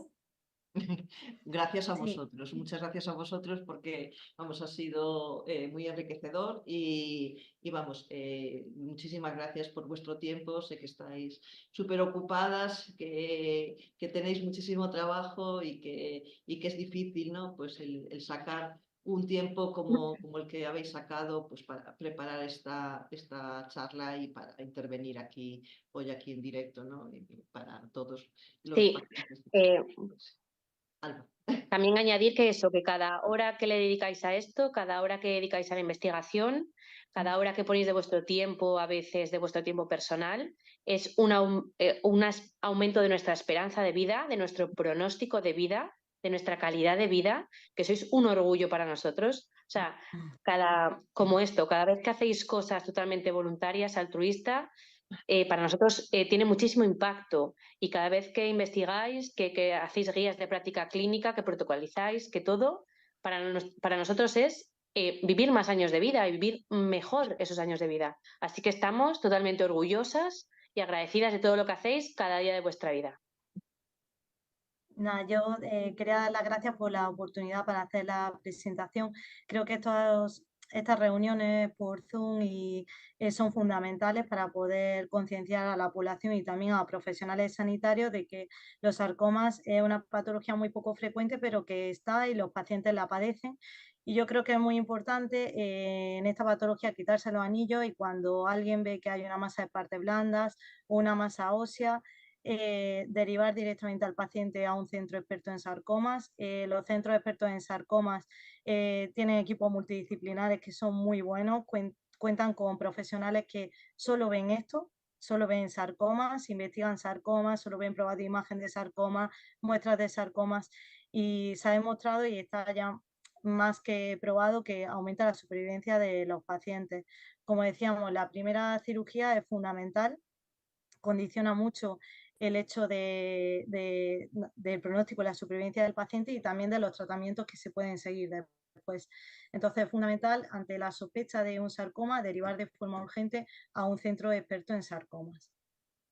Gracias a Sí. vosotros, muchas gracias a vosotros porque, vamos, ha sido muy enriquecedor y vamos, muchísimas gracias por vuestro tiempo. Sé que estáis súper ocupadas, que tenéis muchísimo trabajo y que es difícil, ¿no? Pues el sacar un tiempo como el que habéis sacado pues para preparar esta charla y para intervenir hoy aquí en directo, ¿no? Y para todos los Sí, pacientes. Pues, Alba. también añadir que eso, que cada hora que le dedicáis a esto, cada hora que dedicáis a la investigación, cada hora que ponéis de vuestro tiempo, a veces de vuestro tiempo personal, es un aumento de nuestra esperanza de vida, de nuestro pronóstico de vida, de nuestra calidad de vida, que sois un orgullo para nosotros. O sea, como esto, cada vez que hacéis cosas totalmente voluntarias, altruistas, para nosotros tiene muchísimo impacto y cada vez que investigáis, que hacéis guías de práctica clínica, que protocolizáis, que todo, para nosotros es vivir más años de vida y vivir mejor esos años de vida. Así que estamos totalmente orgullosas y agradecidas de todo lo que hacéis cada día de vuestra vida. Nada, yo quería dar las gracias por la oportunidad para hacer la presentación. Creo que estas reuniones por Zoom son fundamentales para poder concienciar a la población y también a profesionales sanitarios de que los sarcomas es una patología muy poco frecuente, pero que está y los pacientes la padecen. Y yo creo que es muy importante en esta patología quitarse los anillos y cuando alguien ve que hay una masa de partes blandas o una masa ósea, derivar directamente al paciente a un centro experto en sarcomas. Los centros expertos en sarcomas tienen equipos multidisciplinares que son muy buenos, cuentan con profesionales que solo ven esto, solo ven sarcomas, investigan sarcomas, solo ven pruebas de imagen de sarcomas, muestras de sarcomas y se ha demostrado y está ya más que probado que aumenta la supervivencia de los pacientes. Como decíamos, la primera cirugía es fundamental, condiciona mucho el hecho del pronóstico y la supervivencia del paciente y también de los tratamientos que se pueden seguir después. Entonces es fundamental, ante la sospecha de un sarcoma, derivar de forma urgente a un centro experto en sarcomas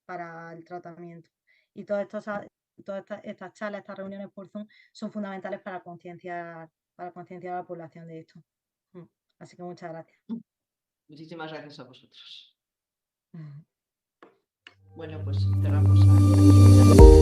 para el tratamiento. Y todas estas charlas, estas reuniones por Zoom son fundamentales para concienciar a la población de esto. Así que muchas gracias. Muchísimas gracias a vosotros. Bueno, pues cerramos aquí.